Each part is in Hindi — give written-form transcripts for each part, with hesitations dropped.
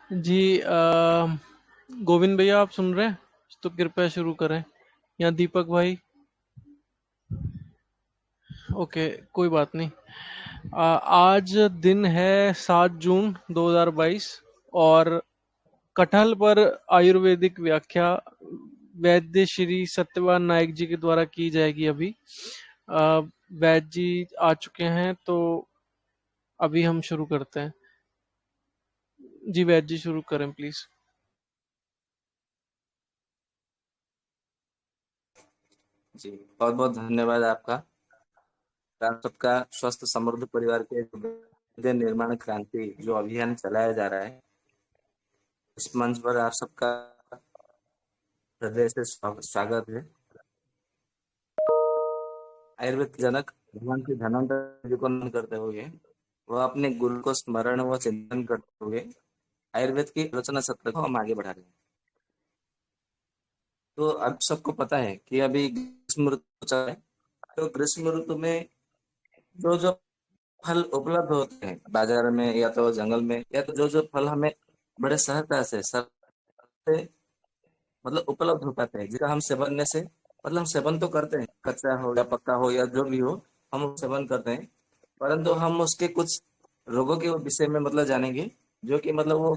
जी गोविंद भैया आप सुन रहे हैं तो कृपया शुरू करें। या दीपक भाई। ओके, कोई बात नहीं। आज दिन है 7 जून 2022 और कटहल पर आयुर्वेदिक व्याख्या वैद्य श्री सत्यवान नायक जी के द्वारा की जाएगी अभी। वैद्य जी आ चुके हैं तो अभी हम शुरू करते हैं। जी वैद्य जी शुरू करें प्लीज। जी, बहुत बहुत धन्यवाद आपका। आप सबका स्वस्थ समृद्ध परिवार के विद्या निर्माण क्रांति जो अभियान चलाया जा रहा है, इस मंच पर आप सबका हृदय से स्वागत है। आयुर्वेद के जनक भगवान श्री धन्वंतरि जी को नमन करते हुए, वह अपने गुरु को स्मरण व चिंतन करते हुए आयुर्वेद की आलोचना सत्र को हम आगे बढ़ा रहे हैं। तो अब सबको पता है कि अभी ग्रीष्म ऋतु चल रहा है। तो ग्रीष्म ऋतु में जो जो फल उपलब्ध होते हैं बाजार में या तो जंगल में, या तो जो जो फल हमें बड़े सहजता से सबसे मतलब उपलब्ध हो पाते हैं, जिसका हम सेवन से मतलब हम सेवन तो करते हैं, कच्चा हो या पक्का हो या जो भी हो, हम सेवन करते हैं। परंतु हम उसके कुछ रोगों के विषय में मतलब जानेंगे, जो कि मतलब वो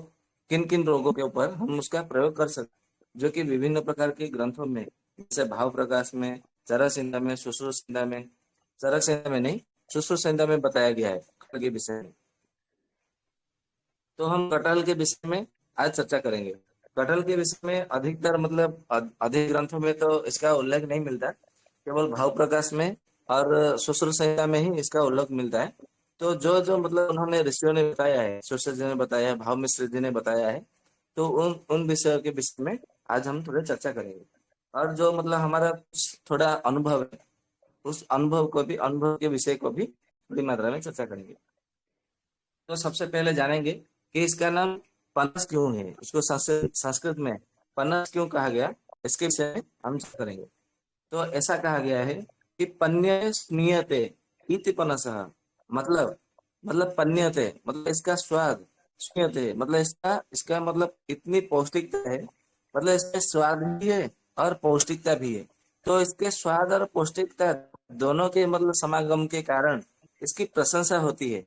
किन किन रोगों के ऊपर हम उसका प्रयोग कर सकते हैं, जो कि विभिन्न प्रकार के ग्रंथों में, जैसे भाव प्रकाश में, चरक संहिता में, सुश्रुत संहिता में, चरक संहिता में नहीं, सुश्रुत संहिता में बताया गया है कटहल के विषय में। तो हम कटहल के विषय में आज चर्चा करेंगे। कटहल के विषय में अधिकतर मतलब अधिक ग्रंथों में तो इसका उल्लेख नहीं मिलता, केवल भाव प्रकाश में और सुश्रुत संहिता में ही इसका उल्लेख मिलता है। तो जो जो मतलब उन्होंने ऋषियों ने बताया है, सुश्रुत जी ने बताया है, भाव मिश्र जी ने बताया है, तो उन उन विषयों के विषय में आज हम थोड़ी चर्चा करेंगे। और जो मतलब हमारा थोड़ा अनुभव है, उस अनुभव के विषय को भी बड़ी मात्रा में चर्चा करेंगे। तो सबसे पहले जानेंगे कि इसका नाम पनस क्यों है, इसको संस्कृत संस्कृत में पनस क्यों कहा गया, इसके विषय में हम चर्चा करेंगे। तो ऐसा कहा गया है कि पन्य स्मीयते इति पनसः, मतलब पन्यते मतलब इसका स्वाद, स्मीयते मतलब इसका इसका मतलब इतनी पौष्टिकता है, मतलब इसमें स्वाद भी है और पौष्टिकता भी है। तो इसके स्वाद और पौष्टिकता दोनों के मतलब समागम के कारण इसकी प्रशंसा होती है।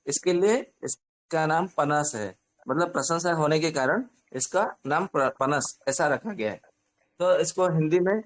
इसके लिए इसका नाम पनस है, मतलब प्रशंसा होने के कारण इसका नाम पनस ऐसा रखा गया है। तो इसको हिंदी में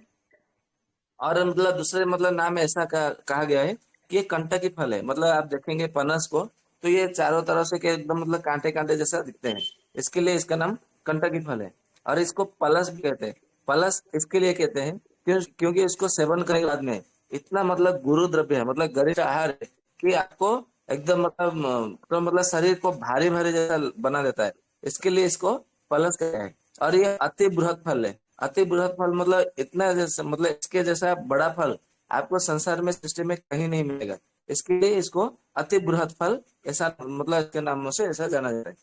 और मतलब दूसरे मतलब नाम ऐसा कहा गया है कि ये कंटकी फल है। मतलब आप देखेंगे पनस को तो ये चारों तरफ से के एकदम मतलब कांटे कांटे जैसा दिखते हैं, इसके लिए इसका नाम कंटकी फल है। और इसको पलस भी कहते हैं। पलस इसके लिए कहते हैं क्योंकि इसको सेवन करने के बाद में इतना मतलब गुरु द्रव्य है, मतलब गरिष्ठ आहार है कि आपको एकदम तो मतलब शरीर को भारी भारी जैसा बना देता है। इसके लिए इसको पलस कहते हैं। और ये अति बृहत फल है। अति बृहत फल मतलब इतना जैसा मतलब इसके जैसा बड़ा फल आपको संसार में सृष्टि में कहीं नहीं मिलेगा। इसके लिए इसको अति बृहत फल ऐसा मतलब इसके नामों से ऐसा जाना जाता है।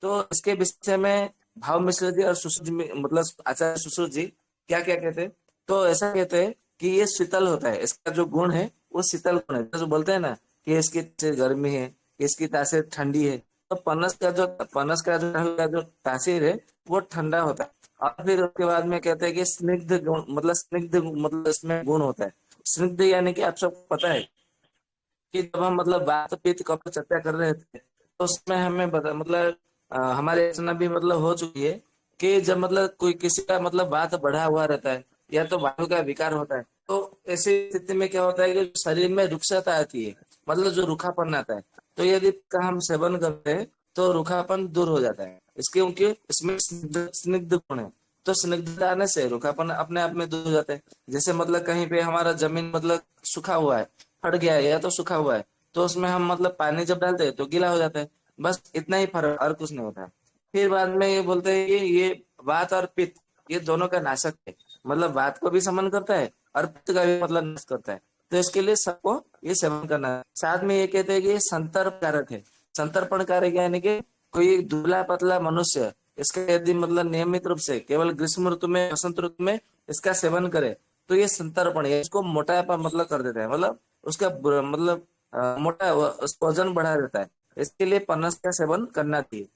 तो इसके विषय में भाव मिश्र जी और सुश्रुत जी मतलब आचार्य सुश्रुत जी क्या क्या कहते हैं, तो ऐसा कहते हैं कि ये शीतल होता है, इसका जो गुण है वो शीतल गुण है। जो बोलते हैं ना कि इसकी तासीर गर्मी है, इसकी तासीर ठंडी है, तो पनस का जो तासीर है वो ठंडा होता है। और फिर उसके बाद में कहते हैं कि स्निग्ध गुण मतलब इसमें गुण होता है। स्निग्ध यानी कि आप सबको पता है कि जब हम मतलब वात पित्त कफ चर्चा कर रहे थे, तो उसमें हमें बता मतलब हमारे रचना भी मतलब हो चुकी है कि जब मतलब कोई किसी का मतलब वात बढ़ा हुआ रहता है या तो वायु का विकार होता है, तो ऐसी स्थिति में क्या होता है कि शरीर में रुक्षता आती है, मतलब जो रूखापन आता है। तो यदि इसका हम सेवन करते हैं तो रूखापन दूर हो जाता है, इसके क्योंकि इसमें स्निग्ध गुण है। तो स्निग्धता आने से रूखापन अपने आप में दूर हो जाता है। जैसे मतलब कहीं पे हमारा जमीन मतलब सूखा हुआ है, फट गया है या तो सूखा हुआ है, तो उसमें हम मतलब पानी जब डालते हैं तो गीला हो जाता है। बस इतना ही फर्क और कुछ नहीं होता है। फिर बाद में ये बोलते हैं कि ये वात और पित्त ये दोनों का नाशक है, मतलब वात को भी समन करता है और पित्त का भी मतलब नाश करता है। तो इसके लिए सबको ये सेवन करना है। साथ में ये कहते हैं कि ये संतर्प कारक है। संतर्पण कारक यानी कि कोई दुबला पतला मनुष्य इसका यदि मतलब नियमित रूप से केवल ग्रीष्म ऋतु में वसंत ऋतु में इसका सेवन करे तो ये संतर्पण है, इसको मोटापा मतलब कर देता है, मतलब उसका मतलब मोटा उसका वजन बढ़ा देता है। इसके लिए पनस का सेवन करना चाहिए।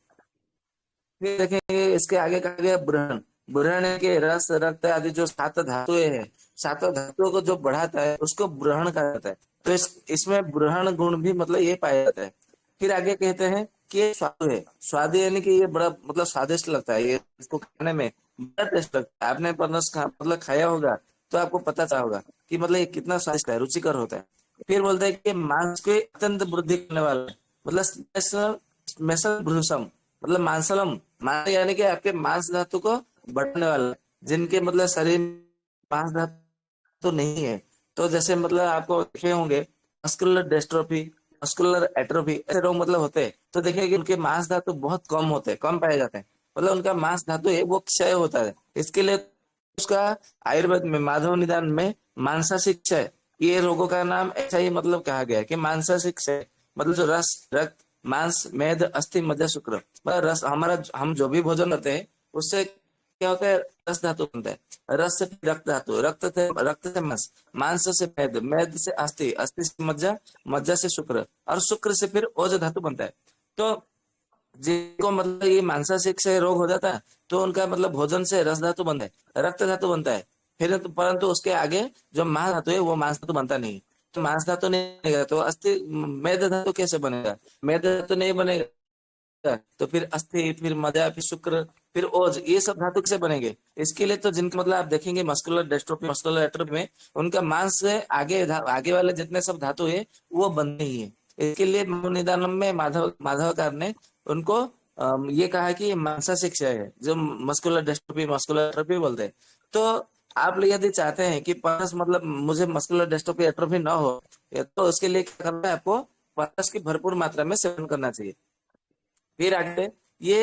फिर देखेंगे इसके आगे कहा गया ब्रहण। ब्रहण है कि रस रक्त आदि जो सात धातुएं हैं, सातों धातुओं को जो बढ़ाता है उसको ब्रहण कहा जाता है। तो इसमें ब्रहण गुण भी मतलब ये पाया जाता है। फिर आगे कहते हैं कि ये स्वादु है। स्वादु यानी कि ये बड़ा मतलब स्वादिष्ट लगता है, ये इसको खाने में बड़ा टेस्ट लगता है। आपने पनस मतलब खाया होगा तो आपको पता चला होगा कि मतलब ये कितना स्वादिष्ट है, रुचिकर होता है। फिर बोलते हैं कि मांस को अत्यंत वृद्धि करने वाला है। मतलब स्मेशल भ्रूसम, मतलब मांसलम, मान यानी कि आपके मांस धातु को बढ़ाने वाला है। जिनके मतलब शरीर में मांस धातु नहीं है, तो जैसे मतलब आपको देखे होंगे मस्कुलर डिस्ट्रोफी, मस्कुलर एट्रोफी, ऐसे रोग मतलब होते हैं। तो देखिए कि उनके मांस धातु बहुत कम होते हैं, कम पाए जाते हैं। मतलब उनका मांस धातु है वो क्षय होता है। इसके लिए उसका आयुर्वेद में माधव निदान में मांसाशिक क्षय, ये रोगों का नाम ऐसा ही मतलब कहा गया है कि मांसाशिक क्षय। मतलब जो रस रक्त मांस मेद अस्थि मज्जा शुक्र, मतलब रस हमारा हम जो भी भोजन करते हैं उससे क्या होता है, रस धातु बनता है। रस से फिर रक्त धातु, रक्त से मांस, मांस से मेद, मेद से अस्थि, अस्थि से मज्जा, मज्जा से शुक्र, और शुक्र से फिर ओज धातु बनता है। तो जिनको मतलब ये मांसाशिक से रोग हो जाता है तो उनका मतलब भोजन से रस धातु बनता है, रक्त धातु बनता है। फिर तो परंतु उसके आगे जो मांस धातु है वो मांस धातु बनता नहीं। तो मांस धातु नहीं बनेगा तो अस्थि मेद धातु कैसे बनेगा, मेद धातु नहीं बनेगा तो फिर अस्थि, फिर मज्जा, फिर शुक्र, फिर ओज, ये सब धातु कैसे बनेंगे। इसके लिए तो जिनके मतलब आप देखेंगे मस्कुलर डिस्ट्रोफी, मस्कुलर एट्रोफी में उनका मांस से आगे आगे वाले जितने सब धातु है वो बनते ही है। इसके लिए निदानम में माधवकार ने उनको ये कहा कि ये मांसाशिक क्षय है, जो मस्कुलर डिस्ट्रोफी, मस्कुलर एट्रोफी बोलते हैं। तो आप लोग यदि चाहते हैं कि पारस मतलब मुझे मस्कुलर डिस्ट्रोफी एट्रोफी ना हो, तो उसके लिए क्या करना है आपको, पारस की भरपूर मात्रा में सेवन करना चाहिए। फिर आगे ये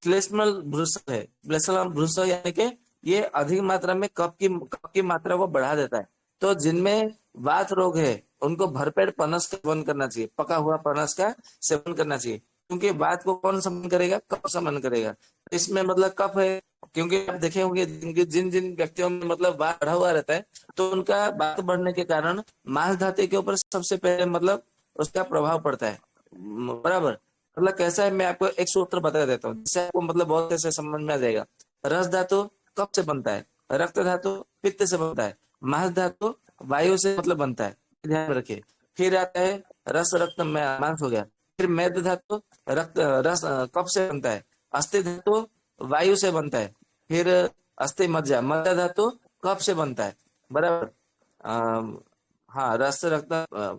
श्लेष्मल भ्रूसक है। श्लेष्मल भ्रूसक यानी कि ये अधिक मात्रा में कफ की मात्रा को बढ़ा देता है। तो जिनमें वात रोग है उनको भरपेट पनस का सेवन करना चाहिए, पका हुआ पनस का सेवन करना चाहिए। क्योंकि वात को कौन समन करेगा, कफ समन करेगा। इसमें मतलब कफ है, क्योंकि आप देखे होंगे जिन जिन व्यक्तियों में मतलब वात बढ़ा हुआ रहता है तो उनका वात बढ़ने के कारण मांस धातु के ऊपर सबसे पहले मतलब उसका प्रभाव पड़ता है। बराबर। मतलब कैसा है, मैं आपको एक सूत्र बता देता हूँ जिससे आपको मतलब बहुत ऐसे समझ में आ जाएगा। रस धातु कफ से बनता है, रक्त धातु पित्त से बनता है, मांस धातु वायु से मतलब बनता है, ध्यान रखिए। फिर आता है रस रक्त मांस हो गया। फिर मेद धातु रक्त रस कफ से बनता है। अस्थि धातु वायु से बनता है। फिर अस्थि मज्जा, मज्जा धातु कफ से बनता है। बराबर। अम, हाँ रस रक्त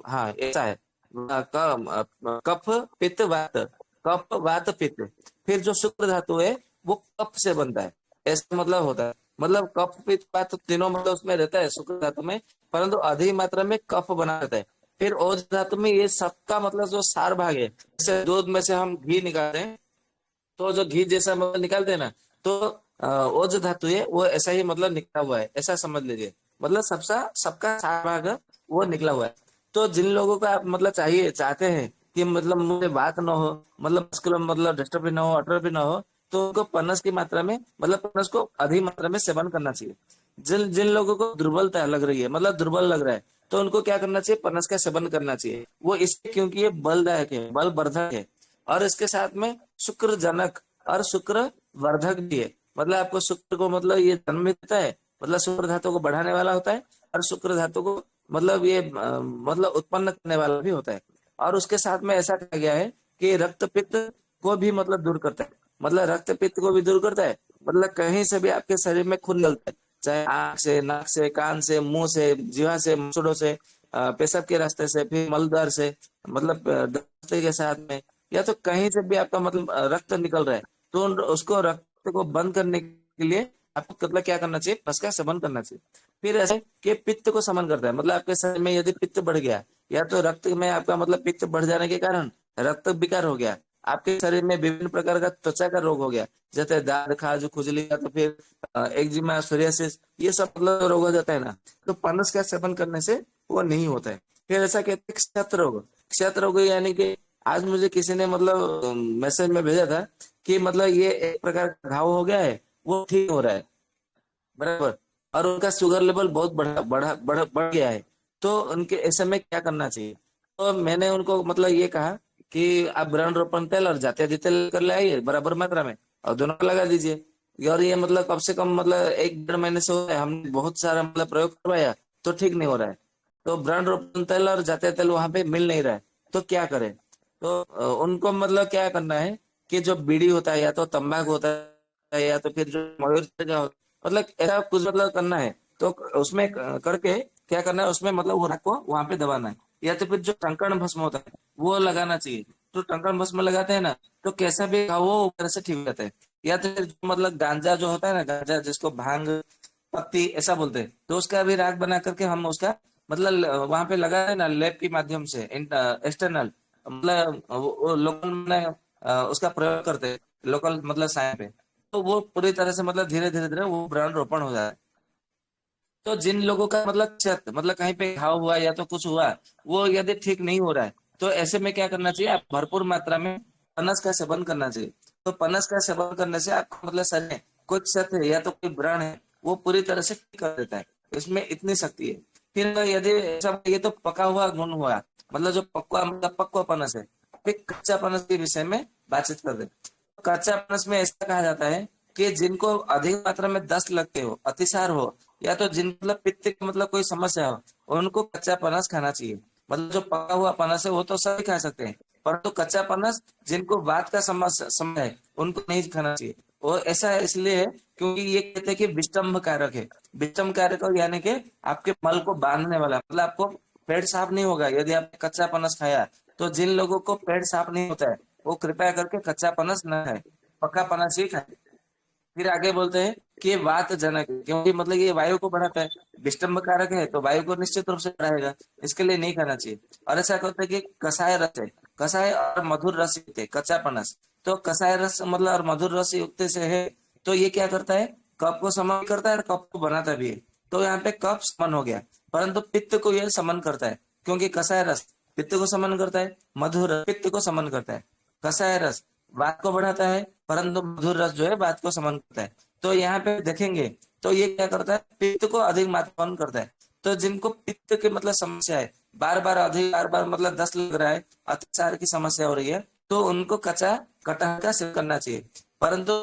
हाँ ऐसा है। कफ पित्त वात, कफ वात पित्त। फिर जो शुक्र धातु है वो कफ से बनता है, ऐसा मतलब होता है। मतलब कफ पित्त वात तो तीनों मतलब उसमें रहता है शुक्र धातु में, परंतु अधिक मात्रा में कफ बना रहता है। फिर ओज धातु में ये सबका मतलब जो सार भाग है, जैसे दूध में से हम घी निकालते हैं तो जो घी जैसा मतलब निकालते हैं ना, तो ओज धातु है वो ऐसा ही मतलब निकला हुआ है, ऐसा समझ लीजिए। मतलब सबका सबका सार भाग वो निकला हुआ है। तो जिन लोगों का आप मतलब चाहिए चाहते हैं कि मतलब मुझे बात ना हो, मतलब मस्कुलर मतलब डिस्टर्ब ना हो, अट्रोफी ना हो, तो उनको पनस की मात्रा में मतलब पनस को अधिक मात्रा में सेवन करना चाहिए। जिन जिन लोगों को दुर्बलता लग रही है, मतलब दुर्बल लग रहा है, तो उनको क्या करना चाहिए, पनस का सेवन करना चाहिए। वो इसलिए क्योंकि ये बलदायक है, बल वर्धक है, और इसके साथ में शुक्र जनक और शुक्र वर्धक भी है। मतलब आपको शुक्र को मतलब ये जन्म देता है, मतलब शुक्र धातु को बढ़ाने वाला होता है, और शुक्र धातु को मतलब ये मतलब उत्पन्न करने वाला भी होता है। और उसके साथ में ऐसा कहा गया है कि रक्त पित्त को भी मतलब दूर करता है। मतलब रक्त पित्त को भी दूर करता है। मतलब कहीं से भी आपके शरीर में खून निकलता है, चाहे आंख से, नाक से, कान से, मुंह से, जीवा से, मसूड़ों से, पेशाब के रास्ते से, फिर मलद्वार से, मतलब दस्ते के साथ में, या तो कहीं से भी आपका मतलब रक्त निकल रहा है, तो उसको रक्त को बंद करने के लिए आपको मतलब क्या करना चाहिए, पस का सेवन करना चाहिए। फिर ऐसे कि पित्त को समन करता है। मतलब आपके शरीर में यदि पित्त बढ़ गया, या तो रक्त में आपका मतलब पित्त बढ़ जाने के कारण रक्त विकार हो गया, आपके शरीर में विभिन्न प्रकार का त्वचा का रोग हो गया, जैसे दाद खाज खुजली, या तो फिर एक्जिमा, सोरियासिस, ये सब मतलब रोग हो जाता है ना, तो पनस का सेवन करने से वो नहीं होता है। फिर ऐसा कहते हैं क्षत रोग। क्षत रोग यानी कि आज मुझे किसी ने मतलब मैसेज में भेजा था कि मतलब ये एक प्रकार का घाव हो गया है, वो ठीक हो रहा है। बराबर। और उनका शुगर लेवल बहुत बढ़ गया है। तो उनके ऐसे में क्या करना चाहिए। तो मैंने उनको मतलब ये कहा कि आप वृषण रोपण तेल और जातीय तेल कर ले आइए बराबर मात्रा में। और दोनों को लगा दीजिए। और ये मतलब कम से कम मतलब 1 डेढ़ महीने से हो रहा है, हमने बहुत सारा मतलब प्रयोग करवाया तो ठीक नहीं हो रहा है। तो वृक्ष रोपण तेल और जाते तेल वहां पे मिल नहीं रहा है, तो क्या करें? तो उनको मतलब क्या करना है कि जो बीड़ी होता है या तो तंबाकू होता है या तो फिर जो मयूर का मतलब ऐसा कुछ मतलब करना है। तो उसमें करके क्या करना है, उसमें मतलब वो राख को वहां पे दबाना है, या तो फिर जो टंकण भस्म होता है वो लगाना चाहिए। तो टंकण भस्म लगाते हैं ना, तो कैसा भी घाव हो ऊपर से ठीक हो जाता है। या तो फिर मतलब गांजा जो होता है ना, गांजा जिसको भांग पत्ती ऐसा बोलते हैं, तो उसका भी राख बना करके हम उसका मतलब वहां पे लगा है ना लेप के माध्यम से एक्सटर्नल मतलब वो लोकल में उसका प्रयोग करते हैं, लोकल मतलब साया पे। तो वो पूरी तरह से मतलब धीरे धीरे धीरे वो वृक्ष रोपण हो जाता है। तो जिन लोगों का मतलब क्षत मतलब कहीं पे घाव हुआ या तो कुछ हुआ, वो यदि ठीक नहीं हो रहा है, तो ऐसे में क्या करना चाहिए, आप भरपूर मात्रा में पनस का सेवन करना चाहिए। तो पनस का सेवन करने से आपको मतलब शरीर में कोई क्षत है या तो कोई व्रण है, वो पूरी तरह से ठीक कर देता है। इसमें इतनी शक्ति है। फिर यदि ऐसा ये तो पका हुआ गुण हुआ, मतलब जो पक्वा मतलब पक्वा पनस है। फिर कच्चा पनस के विषय में बातचीत कर दे। कच्चा पनस में ऐसा कहा जाता है कि जिनको अधिक मात्रा में दस्त लगते हो, अतिसार हो, या तो जिन मतलब पित्त की मतलब कोई समस्या हो, उनको कच्चा पनस खाना चाहिए। मतलब जो पका हुआ पनस है वो तो सभी खा सकते हैं, परंतु कच्चा पनस जिनको वात का समस्या समय है उनको नहीं खाना चाहिए। और ऐसा इसलिए है क्योंकि ये कहते हैं कि विषम कारक है। विषम कारक यानी कि आपके मल को बांधने वाला, मतलब आपको पेट साफ नहीं होगा यदि आपने कच्चा पनस खाया। तो जिन लोगों को पेट साफ नहीं होता है वो कृपया करके कच्चा पनस न खाए, पक्का पनस ही खाए। फिर आगे बोलते हैं कि ये वात जनक है, क्योंकि मतलब ये वायु को बढ़ाता है। विषम कारक है तो वायु को निश्चित रूप से बढ़ाएगा, इसके लिए नहीं खाना चाहिए। और ऐसा कहते हैं कि कषाय रस है, कषाय और मधुर रस युक्त है कच्चा पनस। तो कषाय रस मतलब और मधुर रस युक्त से है, तो ये क्या करता है, कफ को समन करता है और कफ को बनाता भी है। तो यहाँ पे कफ समन हो गया, परंतु पित्त को यह समन करता है, क्योंकि कषाय रस पित्त को समन करता है, मधुर पित्त को समन करता है। कषाय रस वात को बढ़ाता है, परंतु मधुर रस जो है वात को समन करता है। तो यहाँ पे देखेंगे तो ये क्या करता है, पित्त को अधिक मात्रा करता है। तो जिनको पित्त की मतलब समस्या है, बार बार अधिक बार बार मतलब दस्त लग रहा है, अतिसार की समस्या हो रही है, तो उनको कच्चा कटहल का सेवन करना चाहिए। परंतु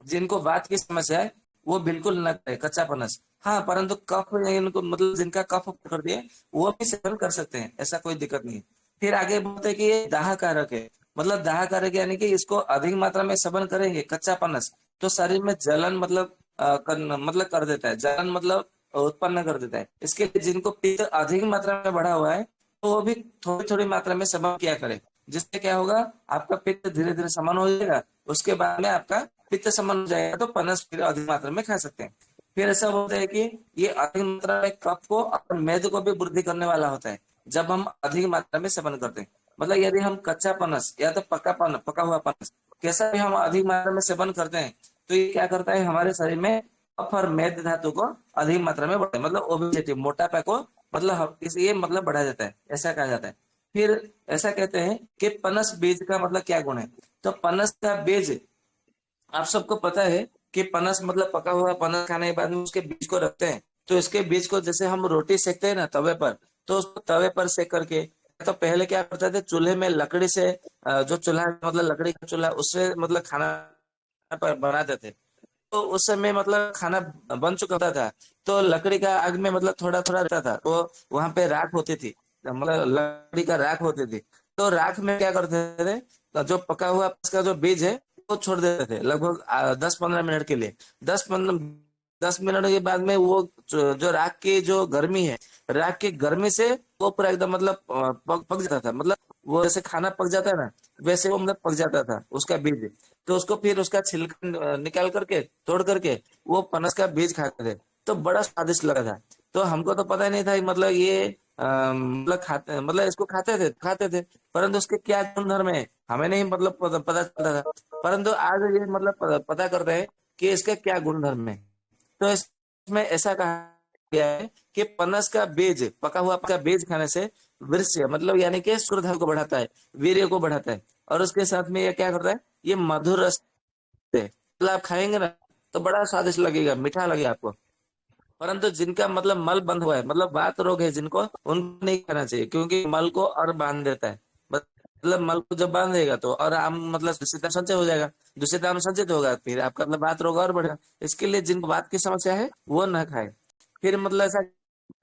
जिनको वात की समस्या है वो बिल्कुल न करे कच्चा पनस। हाँ, परंतु कफ इनको मतलब जिनका कफ कर दिए वो भी सेवन कर सकते हैं, ऐसा कोई दिक्कत नहीं है। फिर आगे बोलते हैं कि ये दाह कारक है। मतलब दाह कारक यानी कि इसको अधिक मात्रा में सेवन करेंगे कच्चा पनस, तो शरीर में जलन मतलब मतलब कर देता है, जलन मतलब उत्पन्न कर देता है। इसके लिए जिनको पित्त अधिक मात्रा में बढ़ा हुआ है, तो वो भी थोड़ी थोड़ी मात्रा में सेवन किया करे। जिससे क्या होगा, आपका पित्त धीरे धीरे समन हो जाएगा। उसके बाद में आपका पित्त समन हो जाएगा, तो पनस फिर अधिक मात्रा में खा सकते हैं। फिर ऐसा होता है कि ये अधिक मात्रा में कफ को और मेद को भी वृद्धि करने वाला होता है जब हम अधिक मात्रा में सेवन करते हैं। मतलब यदि हम कच्चा पनस या तो पका हुआ पनस कैसा भी हम अधिक मात्रा में सेवन करते हैं, तो ये क्या करता है, हमारे शरीर में कफ और मेद धातु को अधिक मात्रा में बढ़ाता है, मतलब ओबेसिटी मोटापा को मतलब ये मतलब बढ़ा जाता है, ऐसा कहा जाता है। फिर ऐसा कहते हैं कि पनस बीज का मतलब क्या गुण है। तो पनस का बीज आप सबको पता है कि पनस मतलब पका हुआ पनस खाने के बाद में उसके बीज को रखते हैं। तो इसके बीज को जैसे हम रोटी सेकते हैं ना तवे पर, तो उसको तवे पर सेक करके, तो पहले क्या करते थे, चूल्हे में लकड़ी से जो चूल्हा मतलब लकड़ी का चूल्हा उससे मतलब खाना पर बनाते थे। तो उस समय मतलब खाना बन चुका होता था, तो लकड़ी का आग में मतलब थोड़ा थोड़ा रहता था, तो वहां पे राख होती थी, मतलब लकड़ी का राख होती थी। तो राख में क्या करते थे, तो जो पका हुआ उसका जो बीज है वो छोड़ देते थे लगभग 10-15 मिनट के लिए। 10 मिनट के बाद में वो जो राख की जो गर्मी है, राख की गर्मी से वो पूरा एकदम मतलब पक जाता था। मतलब वो जैसे खाना पक जाता है ना, वैसे वो मतलब पक जाता था उसका बीज। तो उसको फिर उसका छिलका निकाल करके तोड़ करके वो पनस का बीज खाते थे, तो बड़ा स्वादिष्ट लगा था। तो हमको तो पता ही नहीं था कि मतलब ये मतलब खाते मतलब इसको खाते थे, परंतु उसके क्या गुणधर्म है हमें नहीं मतलब पता चलता था। परंतु आज ये मतलब पता करते हैं कि इसका क्या गुणधर्म है। तो इसमें ऐसा कहा गया है कि पनस का बीज, पका हुआ का बीज खाने से वृष्य मतलब यानी कि सूर्यधर को बढ़ाता है, वीर्य को बढ़ाता है। और उसके साथ में ये क्या करता है, ये मधुर रस है। मतलब आप खाएंगे ना तो बड़ा स्वादिष्ट लगेगा, मीठा लगेगा आपको। परंतु जिनका मतलब मल बंद हुआ है, मतलब वात रोग है जिनको, उनको नहीं खाना चाहिए, क्योंकि मल को और बांध देता है। मतलब मतलब मल को जब बांध देगा तो और आम मतलब दूषित संचय हो जाएगा, दूषित आम संचित होगा, फिर आपका मतलब बात रोग और बढ़ेगा। इसके लिए जिनको बात की समस्या है वो न खाए। फिर मतलब ऐसा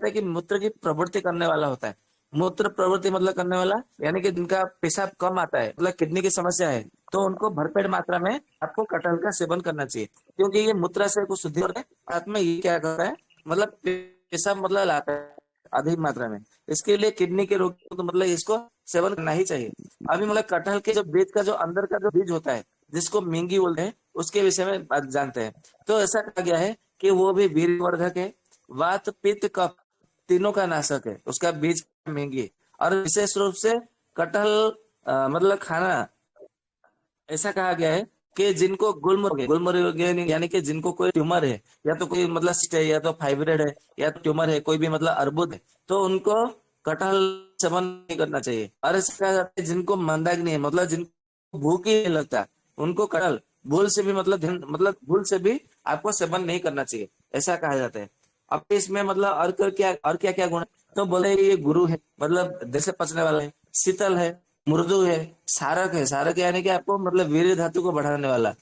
है कि मूत्र की प्रवृत्ति करने वाला होता है, मूत्र प्रवृत्ति मतलब करने वाला यानी कि जिनका पेशाब कम आता है, मतलब किडनी की समस्या है, तो उनको भरपेट मात्रा में आपको कटहल का सेवन करना चाहिए, क्योंकि ये मूत्र से कुछ शुद्धि होता है, साथ में ये क्या करता है मतलब पेशाब मतलब लाता है अधिक मात्रा में। इसके लिए किडनी के रोग तो मतलब इसको सेवन करना ही चाहिए। अभी मतलब कटहल के जो बीज का जो अंदर का जो बीज होता है जिसको मूंगी बोलते हैं, उसके विषय में बात जानते हैं। तो ऐसा कहा गया है कि वो भी वीर्यवर्धक है, वात पित्त कफ तीनों का नाशक है, उसका बीज महंगी। और विशेष रूप से कटहल मतलब खाना, ऐसा कहा गया है कि जिनको गुल्म रोग है, यानी कि जिनको कोई ट्यूमर है, या तो कोई मतलब सिस्ट है, या तो फाइब्रोइड है, या तो ट्यूमर है, कोई भी मतलब अर्बुद है, तो उनको कटहल सेवन नहीं करना चाहिए। और ऐसा कहा जाता है जिनको मंदाग्नि है, मतलब जिनको भूख ही नहीं लगता, उनको कटहल भूल से भी मतलब मतलब भूल से भी आपको सेवन नहीं करना चाहिए, ऐसा कहा जाता है। अब इसमें मतलब और क्या क्या गुण है? तो बोले ये गुरु है, मतलब दिल से पचने वाला है, शीतल है, मृदु है, सारक यानी कि आपको मतलब वीर्य धातु को बढ़ाने वाला,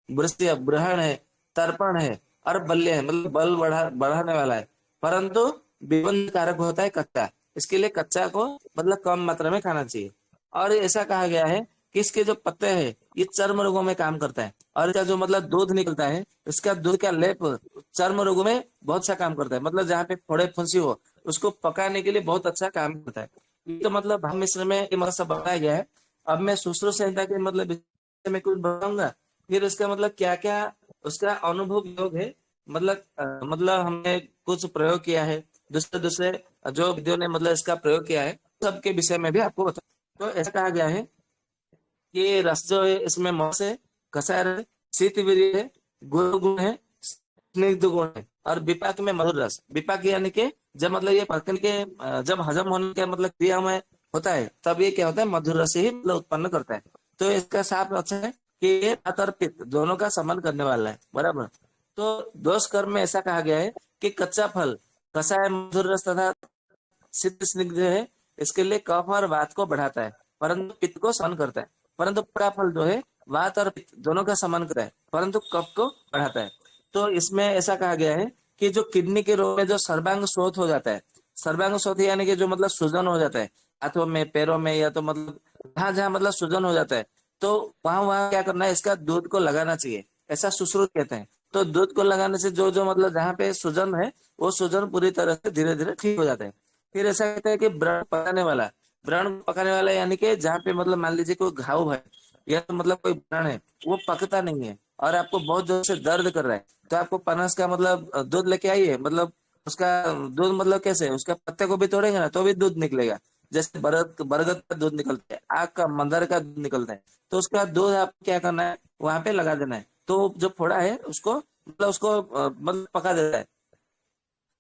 वृष्टि ब्रहण है, तर्पण है, और बल्य है, मतलब बल बढ़ाने वाला है। परंतु विबंध कारक होता है कच्चा, इसके लिए कच्चा को मतलब कम मात्रा में खाना चाहिए। और ऐसा कहा गया है कि इसके जो पत्ते हैं ये चर्म रोगों में काम करता है, और इसका जो मतलब दूध निकलता है, इसका दूध का लेप चर्म रोगों में बहुत सा काम करता है, मतलब जहाँ पे फोड़े फुंसी हो उसको पकाने के लिए बहुत अच्छा काम करता है। ये तो मतलब भाव मिश्र में ये मतलब सब बताया गया है। अब मैं सुश्रुत संहिता के मतलब विषय में कुछ बताऊंगा, फिर उसका मतलब क्या क्या उसका अनुभव योग है, मतलब मतलब हमने कुछ प्रयोग किया है, दूसरे दूसरे जो विद्यों ने मतलब इसका प्रयोग किया है, सबके विषय में भी आपको बता। तो ऐसा कहा गया है कि रस जो है इसमें मौस है, कसार है, शीतवीर्य है, गुरु गुण है, स्निग्ध गुण है, और विपाक में मधुर रस। विपाक यानी कि जब मतलब ये पकन के जब हजम होने का मतलब क्रिया में होता है, तब ये क्या होता है मधुर रस ही मतलब उत्पन्न करता है। तो इसका साफ अच्छा है कि ये वात और पित्त दोनों का समन करने वाला है, बराबर। तो दोष कर्म में ऐसा कहा गया है कि कच्चा फल कसाय मधुर रस तथा सिद्ध स्निग्ध है, इसके लिए कफ और वात को बढ़ाता है, परंतु पित्त को शमन करता है। परंतु पका फल जो है वात और पित्त दोनों का शमन करता है, परंतु कफ को बढ़ाता है। तो इसमें ऐसा कहा गया है कि जो किडनी के रोग में जो सर्वांग शोथ हो जाता है, सर्वांग शोथ यानी कि जो मतलब सूजन हो जाता है हाथों में पैरों में, या तो मतलब जहाँ जहाँ मतलब सूजन हो जाता है, तो वहां वहां क्या करना है, इसका दूध को लगाना चाहिए, ऐसा सुश्रुत कहते हैं। तो दूध को लगाने से जो जो मतलब जहाँ पे सूजन है वो सूजन पूरी तरह से धीरे धीरे ठीक हो जाता है। फिर ऐसा कहते हैं कि व्रण पकाने वाला, व्रण पकाने वाला यानी कि जहाँ पे मतलब मान लीजिए कोई घाव है, या तो मतलब कोई व्रण है वो पकता नहीं है और आपको बहुत जोर से दर्द कर रहा है, तो आपको पनस का मतलब दूध लेके आइए, मतलब उसका दूध मतलब कैसे, उसका पत्ते को भी तोड़ेंगे ना तो भी दूध निकलेगा। जैसे बरगद बरगद का दूध निकलता है, आग का मंदार का दूध निकलता है, तो उसका दूध आपको क्या करना है वहां पे लगा देना है, तो जो फोड़ा है उसको मतलब उसको मतलब पका देता है।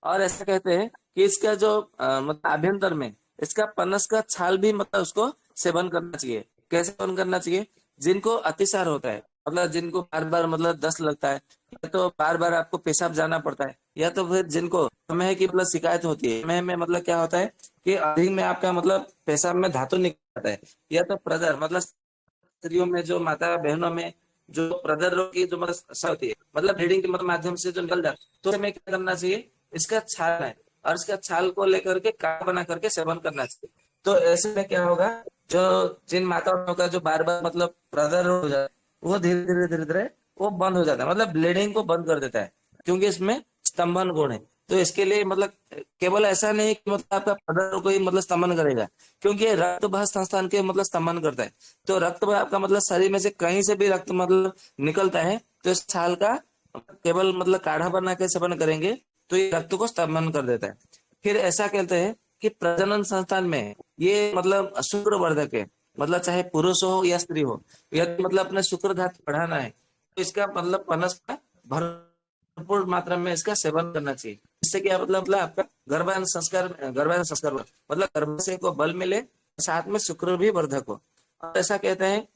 और ऐसा कहते हैं कि इसका जो मतलब आभ्यंतर में इसका पनस का छाल भी मतलब उसको सेवन करना चाहिए। कैसे सेवन करना चाहिए, जिनको अतिसार होता है, मतलब जिनको बार बार मतलब दस्त लगता है, या तो बार बार आपको पेशाब जाना पड़ता है, या तो फिर जिनको समय की मतलब शिकायत होती है, समय में मतलब क्या होता है कि अधिक में आपका मतलब पेशाब में धातु निकलता है, या तो प्रदर मतलब स्त्रियों में जो माता बहनों में जो प्रदर रोग की जो मतलब समस्या होती है, मतलब ब्लीडिंग के मतलब माध्यम से जो निकल जाता है, तो हमें क्या करना चाहिए, इसका छाल है और इसका छाल को लेकर के काढ़ा बना करके सेवन करना चाहिए। तो ऐसे में क्या होगा, जो जिन माताओं का जो बार बार मतलब प्रदर रोग हो जाता है, वो धीरे धीरे धीरे धीरे वो बंद हो जाता है, मतलब ब्लीडिंग को बंद कर देता है, क्योंकि इसमें स्तंभन गुण है। तो इसके लिए मतलब केवल ऐसा नहीं कि मतलब आपका प्रदर को ही मतलब स्तंभन करेगा, क्योंकि ये रक्त बह संस्थान के मतलब स्तंभन करता है। तो रक्त में आपका मतलब शरीर में से कहीं से भी रक्त मतलब निकलता है, तो इस छाल का केवल मतलब काढ़ा बना के सेवन करेंगे तो ये रक्त को स्तंभन कर देता है। फिर ऐसा कहते हैं कि प्रजनन संस्थान में ये मतलब शुक्रवर्धक है, मतलब चाहे पुरुष हो या स्त्री हो, यदि मतलब अपने शुक्र धातु बढ़ाना है तो इसका मतलब पनस का भरपूर मात्रा में इसका सेवन करना चाहिए। इससे क्या मतलब आपका गर्भाधान संस्कार मतलब गर्भाशय को बल मिले, साथ में शुक्र भी वर्धक हो। और ऐसा कहते हैं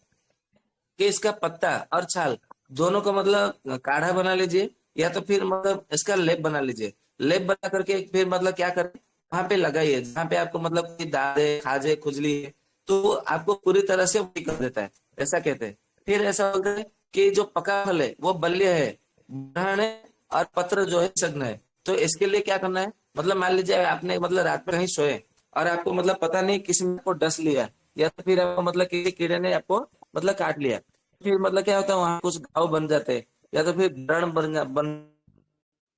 कि इसका पत्ता और छाल दोनों को मतलब काढ़ा बना लीजिए, या तो फिर मतलब इसका लेप बना लीजिए। लेप बना करके फिर मतलब क्या करें, वहां पे लगाइए जहाँ पे आपको मतलब कोई दाद है, खाज है, खुजली है, तो वो आपको पूरी तरह से वही कर देता है, ऐसा कहते हैं। फिर ऐसा बोलते हैं कि जो पका फल है वो बल्य है, ग्रहण है, और पत्र जो है सघन है। तो इसके लिए क्या करना है, मतलब मान लीजिए आपने मतलब रात में कहीं सोए और आपको मतलब पता नहीं किसी ने आपको डस लिया, या तो फिर आपको मतलब किसी कीड़े ने आपको मतलब काट लिया, फिर मतलब क्या होता है वहां कुछ घाव बन जाते हैं, या तो फिर व्रण बन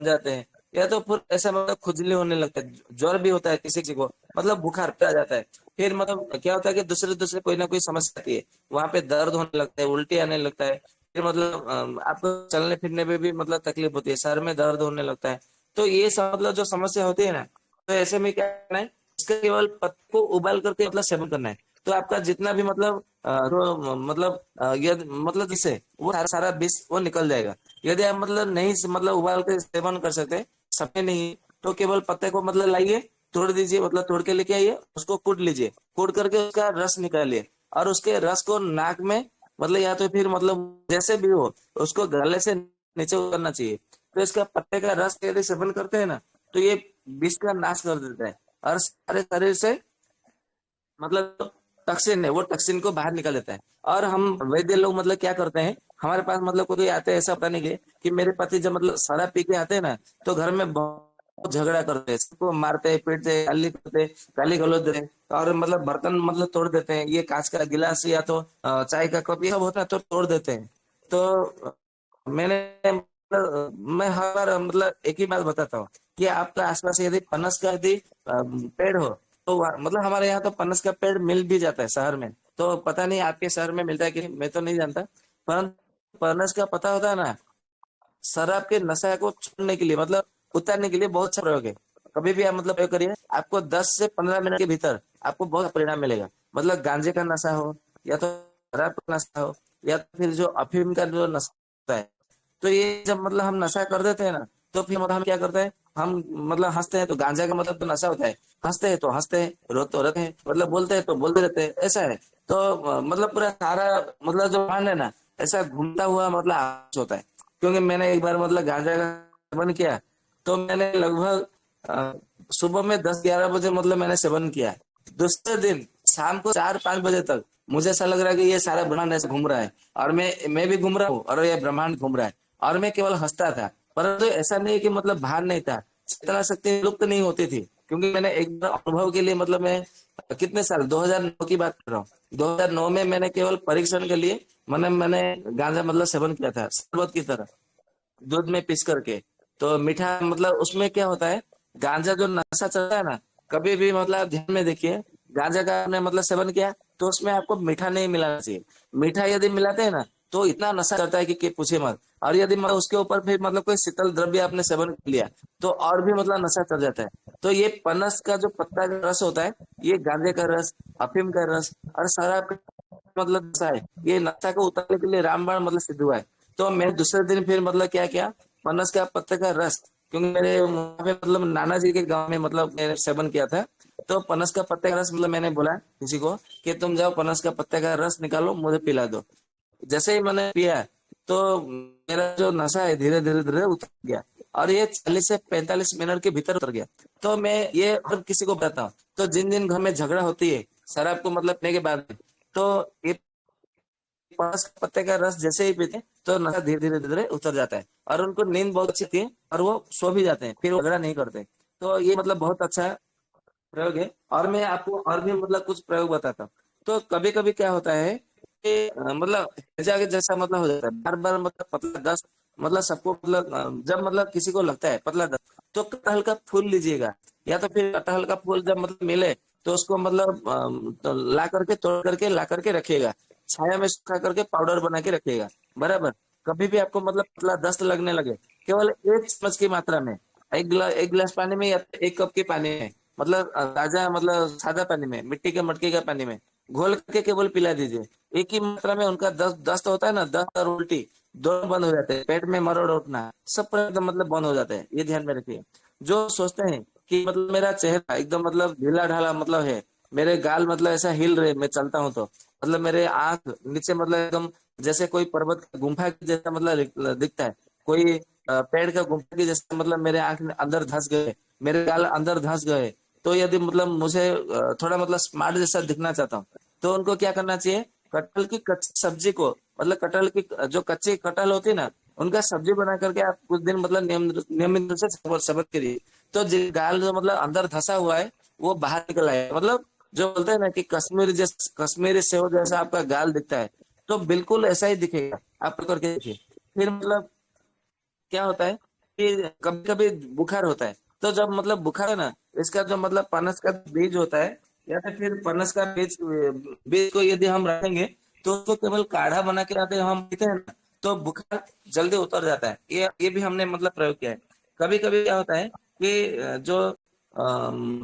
जाते हैं, या तो फिर ऐसा मतलब खुजली होने लगता है, ज्वर भी होता है किसी किसी को, मतलब बुखार पे आ जाता है। फिर मतलब क्या होता है कि दूसरे दूसरे कोई ना कोई समस्या आती है, वहां पे दर्द होने लगता है, उल्टी आने लगता है, फिर मतलब आपको चलने फिरने में भी मतलब तकलीफ होती है, सर में दर्द होने लगता है। तो ये सब मतलब जो समस्या होती है ना, तो ऐसे में क्या करना है, इसका केवल पत्ते को उबाल करके मतलब सेवन करना है। तो आपका जितना भी मतलब जो मतलब यदि मतलब जिसे वो सारा सारा विष वो निकल जाएगा। यदि आप मतलब नहीं मतलब उबाल के सेवन कर सकते, समय नहीं, तो केवल पत्ते को मतलब लाइए, तोड़ दीजिए, मतलब तोड़ के लेके आइए, उसको कूट लीजिए, कूट करके उसका रस निकालिए, और उसके रस को नाक में मतलब या तो फिर मतलब जैसे भी हो उसको गले से नीचे उतरना चाहिए। तो इसका पत्ते का रस यदि सेवन करते हैं ना, तो ये विष का नाश कर देता है, और सारे शरीर से मतलब टक्सिन है वो टक्सिन को बाहर निकाल देता है। और हम वैद्य लोग मतलब क्या करते हैं, हमारे पास मतलब कोई आते हैं ऐसा पता नहीं कि मेरे पति जब मतलब शराब पी के आते हैं ना, तो घर में बहुत झगड़ा करते हैं, सबको मारते हैं, पीटते हैं, गाली करते हैं, गाली गलौज देते हैं, और मतलब बर्तन मतलब तोड़ देते हैं, ये कांच का गिलास या तो चाय का कप ये सब होता है तो तोड़ देते हैं। तो मैंने मतलब मैं हर बार मतलब एक ही बात बताता हूँ कि आपका आसपास यदि पनस का यदि पेड़ हो, तो मतलब हमारे यहाँ तो पनस का पेड़ मिल भी जाता है शहर में, तो पता नहीं आपके शहर में मिलता है कि नहीं, मैं तो नहीं जानता। परंतु पनस का पता होता है ना, शराब के नशा को छोड़ने के लिए मतलब उतारने के लिए बहुत अच्छा प्रयोग है। कभी भी आप मतलब प्रयोग करिए, आपको 10 से 15 मिनट के भीतर आपको बहुत परिणाम मिलेगा। मतलब गांजे का नशा हो, या तो शराब का नशा हो, या तो फिर जो अफीम का जो नशा होता है, तो ये जब मतलब हम नशा कर देते हैं ना, तो फिर मतलब हम क्या करते हैं, हम मतलब हंसते हैं, तो गांजा का मतलब तो नशा होता है, हंसते हैं तो हंसते हैं, रो तो रोते हैं, मतलब बोलते हैं तो बोलते रहते हैं, ऐसा है। तो मतलब पूरा सारा मतलब जो मन है ना, ऐसा घूमता हुआ मतलब आवाज होता है। क्योंकि मैंने एक बार मतलब गांजा का सेवन किया, तो मैंने लगभग अ, सुबह में 10-11 बजे मतलब मैंने सेवन किया, दूसरे दिन शाम को 4-5 बजे तक मुझे ऐसा लग रहा है कि ये सारा ब्रह्मांड ऐसे घूम रहा है, और मैं भी घूम रहा हूँ और ये ब्रह्मांड घूम रहा है, और मैं केवल हंसता था। परंतु ऐसा नहीं कि मतलब भान नहीं था, चेतना शक्ति लुप्त नहीं होती थी, क्योंकि मैंने एक बार अनुभव के लिए मतलब मैं कितने साल 2009 की बात कर रहा हूँ, 2009 में मैंने केवल परीक्षण के लिए मैंने गांजा मतलब सेवन किया था, शरबत की तरह दूध में पीस करके। तो मीठा मतलब उसमें क्या होता है, गांजा जो नशा चलता है ना, कभी भी मतलब ध्यान में देखिए, गांजा का आपने मतलब सेवन किया तो उसमें आपको मीठा नहीं मिलाना चाहिए। मीठा यदि मिलाते हैं ना, तो इतना नशा चढ़ता है कि पूछे मत। और यदि मतलब उसके ऊपर फिर मतलब कोई शीतल द्रव्य आपने सेवन कर लिया, तो और भी मतलब नशा चढ़ जाता है। तो ये पनस का जो पत्ता का रस होता है, ये गांजे का रस, अफीम का रस, और शराब का मतलब नशा है, ये नशा को उतारने के लिए रामबाण मतलब सिद्ध हुआ है। तो मैं दूसरे दिन फिर मतलब क्या किया, पनस का पत्ते का रस, क्योंकि मेरे वहाँ पे मतलब नाना जी के गांव में मतलब मैंने सेवन किया था, तो पनस का पत्ते का रस मतलब मैंने बोला किसी को कि तुम जाओ पनस का पत्ते का रस निकालो मुझे पिला दो। जैसे ही मैंने पिया, तो मेरा जो नशा है धीरे धीरे धीरे उतर गया, और ये 40 से 45 मिनट के भीतर उतर गया। तो मैं ये हर किसी को बताता हूँ, तो जिन जिन घर में झगड़ा होती है शराब को मतलब पीने के बाद में, तो ये पनस के पत्ते का रस जैसे ही पीते हैं, तो नशा धीरे धीरे धीरे उतर जाता है, और उनको नींद बहुत अच्छी आती है, और वो सो भी जाते हैं, फिर वो झगड़ा नहीं करते। तो ये मतलब बहुत अच्छा प्रयोग है। और मैं आपको और भी मतलब कुछ प्रयोग बताता हूँ। तो कभी कभी क्या होता है कि मतलब हैजा के जैसा मतलब हो जाता है, बार बार मतलब पतला दस्त, मतलब सबको मतलब जब मतलब किसी को लगता है पतला दस्त, तो कटहल का फूल लीजिएगा, या तो फिर कटहल का फूल जब मतलब मिले, तो उसको मतलब तो ला करके तोड़ करके ला करके रखिएगा, छाया में सुखा करके पाउडर बना के रखिएगा, बराबर। कभी भी आपको मतलब पतला दस्त लगने लगे, केवल 1 चम्मच की मात्रा में, एक गिलास पानी में या 1 कप के पानी में, मतलब ताजा मतलब सादा पानी में, मिट्टी के मटके का पानी में घोल करके केवल पिला दीजिए। एक ही मात्रा में उनका दस्त दस्त होता है ना, दस्त और उल्टी दोनों बंद हो जाते हैं, पेट में मरोड़ उठना सब पर एकदम मतलब बंद हो जाते हैं, ये ध्यान में रखिए। जो सोचते हैं कि मतलब मेरा चेहरा एकदम मतलब ढीला ढाला मतलब है, मेरे गाल मतलब ऐसा हिल रहे मैं चलता हूँ तो, मतलब मेरे आंख नीचे मतलब एकदम जैसे कोई पर्वत की गुम्फा की जैसा मतलब दिखता है, कोई पेड़ का गुम्फा की जैसा मतलब मेरे आंख अंदर धंस गए, मेरे गाल अंदर धंस गए। तो यदि मतलब मुझे थोड़ा मतलब स्मार्ट जैसा दिखना चाहता हूँ, तो उनको क्या करना चाहिए, कटहल की कच्ची सब्जी को, मतलब कटहल की जो कच्ची कटहल होती है ना, उनका सब्जी बना करके आप कुछ दिन मतलब नियमित रूप से सेवन करिए। तो जो गाल जो मतलब अंदर धंसा हुआ है वो बाहर निकल आएगा। मतलब जो बोलते हैं ना कि कश्मीरी सेव जैसा आपका गाल दिखता है, तो बिल्कुल ऐसा ही दिखेगा। आप करके देखिए। फिर मतलब क्या होता है कि कभी कभी बुखार होता है, तो जब मतलब बुखार है ना, इसका जो मतलब पनस का बीज होता है, या तो फिर पनस का बीज बीज को यदि हम रखेंगे तो उसको केवल काढ़ा बना के आते हम पीते हैं ना, तो बुखार जल्दी उतर जाता है। ये भी हमने मतलब प्रयोग किया है। कभी कभी क्या होता है कि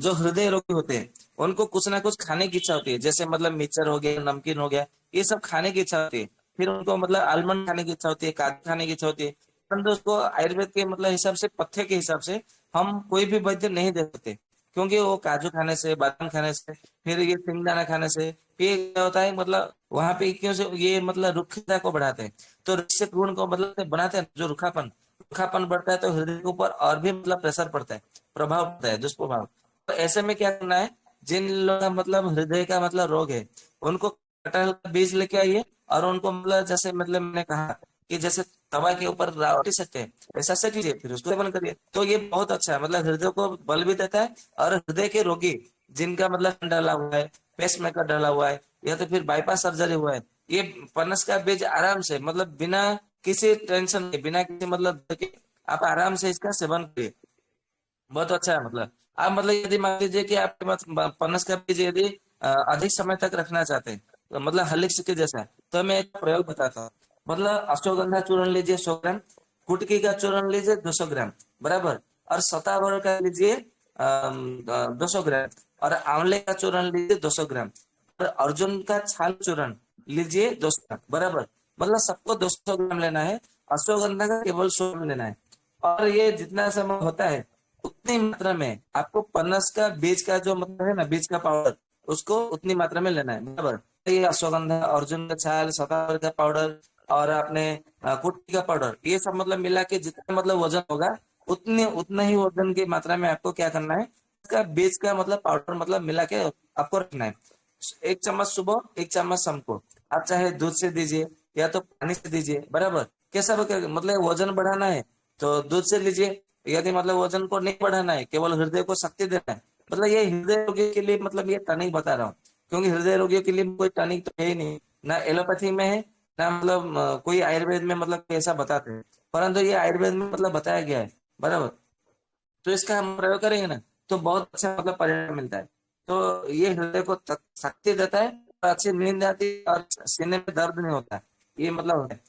जो हृदय रोगी होते हैं उनको कुछ ना कुछ खाने की इच्छा होती है, जैसे मतलब मिक्सचर हो गया, नमकीन हो गया, ये सब खाने की इच्छा होती है। फिर उनको मतलब आलमंड खाने की इच्छा होती है, काजू खाने की इच्छा होती है। परंतु उसको आयुर्वेद के मतलब हिसाब से, पथ्य के हिसाब से हम कोई भी वैद्य नहीं दे सकते, क्योंकि वो काजू खाने से, बादाम खाने से, फिर ये सिंगदाना खाने से, फिर क्या होता है मतलब वहां पे क्यों से ये मतलब रुक्षता को बढ़ाते हैं। तो रुक्ष गुण को मतलब बनाते हैं, जो रुखापन रुखापन बढ़ता है तो हृदय के ऊपर और भी मतलब प्रेशर पड़ता है, प्रभाव पड़ता है, दुष्प्रभाव। तो ऐसे में क्या करना है, जिन लोगों का मतलब हृदय का मतलब रोग है, उनको कटहल का बीज लेके आइए, और उनको मतलब जैसे मतलब मैंने कहा कि जैसे तवा के ऊपर रोटी सकते हैं, ऐसा सेक लीजिए, फिर उसको सेवन करिए। तो ये बहुत अच्छा है, मतलब हृदय को बल भी देता है। और हृदय के रोगी जिनका मतलब डाला हुआ है, पेस मेकर डाला हुआ है, या तो फिर बाईपास सर्जरी हुआ है, ये पनस का बीज आराम से मतलब बिना किसी टेंशन के, बिना किसी मतलब के, आप आराम से इसका सेवन करिए। बहुत अच्छा है। मतलब आप मतलब यदि मान लीजिए कि आप पनस का बीज यदि अधिक समय तक रखना चाहते हैं, तो मतलब हॉर्लिक्स के जैसा है, तो मैं एक प्रयोग बताता हूँ। मतलब अश्वगंधा चूर्ण लीजिए 100 ग्राम, कुटकी का चूर्ण लीजिए 200 ग्राम, बराबर। और सतावर का लीजिए 200 ग्राम, और आंवले का चूर्ण लीजिए 200 ग्राम, और अर्जुन का छाल चूर्ण लीजिए 200 ग्राम, बराबर। मतलब सबको 200 ग्राम लेना है, अश्वगंधा का केवल 100 ग्राम लेना है। और ये जितना समय होता है उतनी मात्रा में आपको पनस का बीज का जो मतलब है ना, बीज का पाउडर, उसको उतनी मात्रा में लेना है, बराबर। तो ये अश्वगंधा, अर्जुन का छाल, सतावर का पाउडर, और आपने कुट्टी का पाउडर, ये सब मतलब मिला के जितना मतलब वजन होगा, उतने उतना ही वजन की मात्रा में आपको क्या करना है, इसका बीज का मतलब पाउडर मतलब मिला के आपको रखना है। 1 चम्मच सुबह, 1 चम्मच शाम को। आप चाहे दूध से दीजिए या तो पानी से दीजिए, बराबर। कैसा मतलब वजन बढ़ाना है तो दूध से लीजिए, यदि मतलब वजन को नहीं बढ़ाना है, केवल हृदय को शक्ति देना है। मतलब ये हृदय रोगी के लिए मतलब ये टॉनिक बता रहा हूँ, क्योंकि हृदय रोगियों के लिए कोई टॉनिक तो है ही नहीं, ना एलोपैथी में है, ना मतलब कोई आयुर्वेद में मतलब ऐसा बताते हैं। परंतु ये आयुर्वेद में मतलब बताया गया है, बराबर। तो इसका हम प्रयोग करेंगे ना, तो बहुत अच्छा मतलब परिणाम मिलता है। तो ये हृदय को शक्ति देता है, और अच्छी नींद आती है, और सीने में दर्द नहीं होता है, ये मतलब होता है।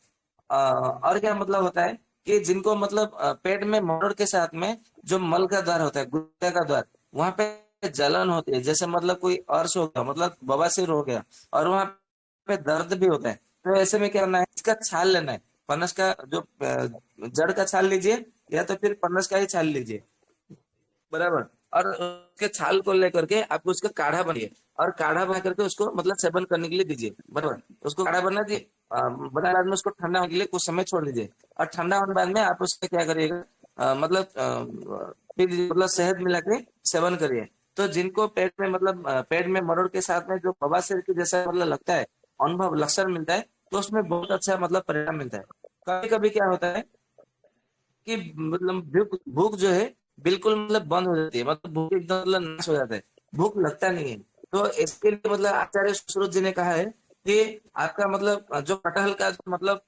और क्या मतलब होता है कि जिनको मतलब पेट में मोड़ के साथ में जो मल का द्वार होता है, गुर्दे का द्वार, वहां पे जलन होती है, जैसे मतलब कोई अर्श हो गया, मतलब बवासीर हो गया, और वहां पे दर्द भी होता है, तो ऐसे में क्या करना है, इसका छाल लेना है। पनस का जो जड़ का छाल लीजिए, या तो फिर पनस का ही छाल लीजिए, बराबर। और उसके छाल को लेकर के आप उसका काढ़ा बनिए, और काढ़ा बना करके उसको मतलब सेवन करने के लिए दीजिए, बराबर। उसको काढ़ा बना दिए, बनाने बाद में उसको ठंडा होने के लिए कुछ समय छोड़ दीजिए, और ठंडा होने बाद में आप उससे क्या करिएगा, मतलब फिर मतलब शहद मिला के सेवन करिए। तो जिनको पेट में मतलब पेट में मरोड़ के साथ में जो बवासीर के जैसा मतलब लगता है, अनुभव लक्षण मिलता है, तो उसमें बहुत अच्छा मतलब परिणाम मिलता है। कभी कभी क्या होता है कि मतलब भूख भूख जो है बिल्कुल मतलब बंद हो जाती है, मतलब भूख एकदम मतलब नाश हो जाता है, भूख लगता नहीं है। तो इसके लिए मतलब आचार्य सुश्रुत जी ने कहा है कि आपका मतलब जो कटहल का जो मतलब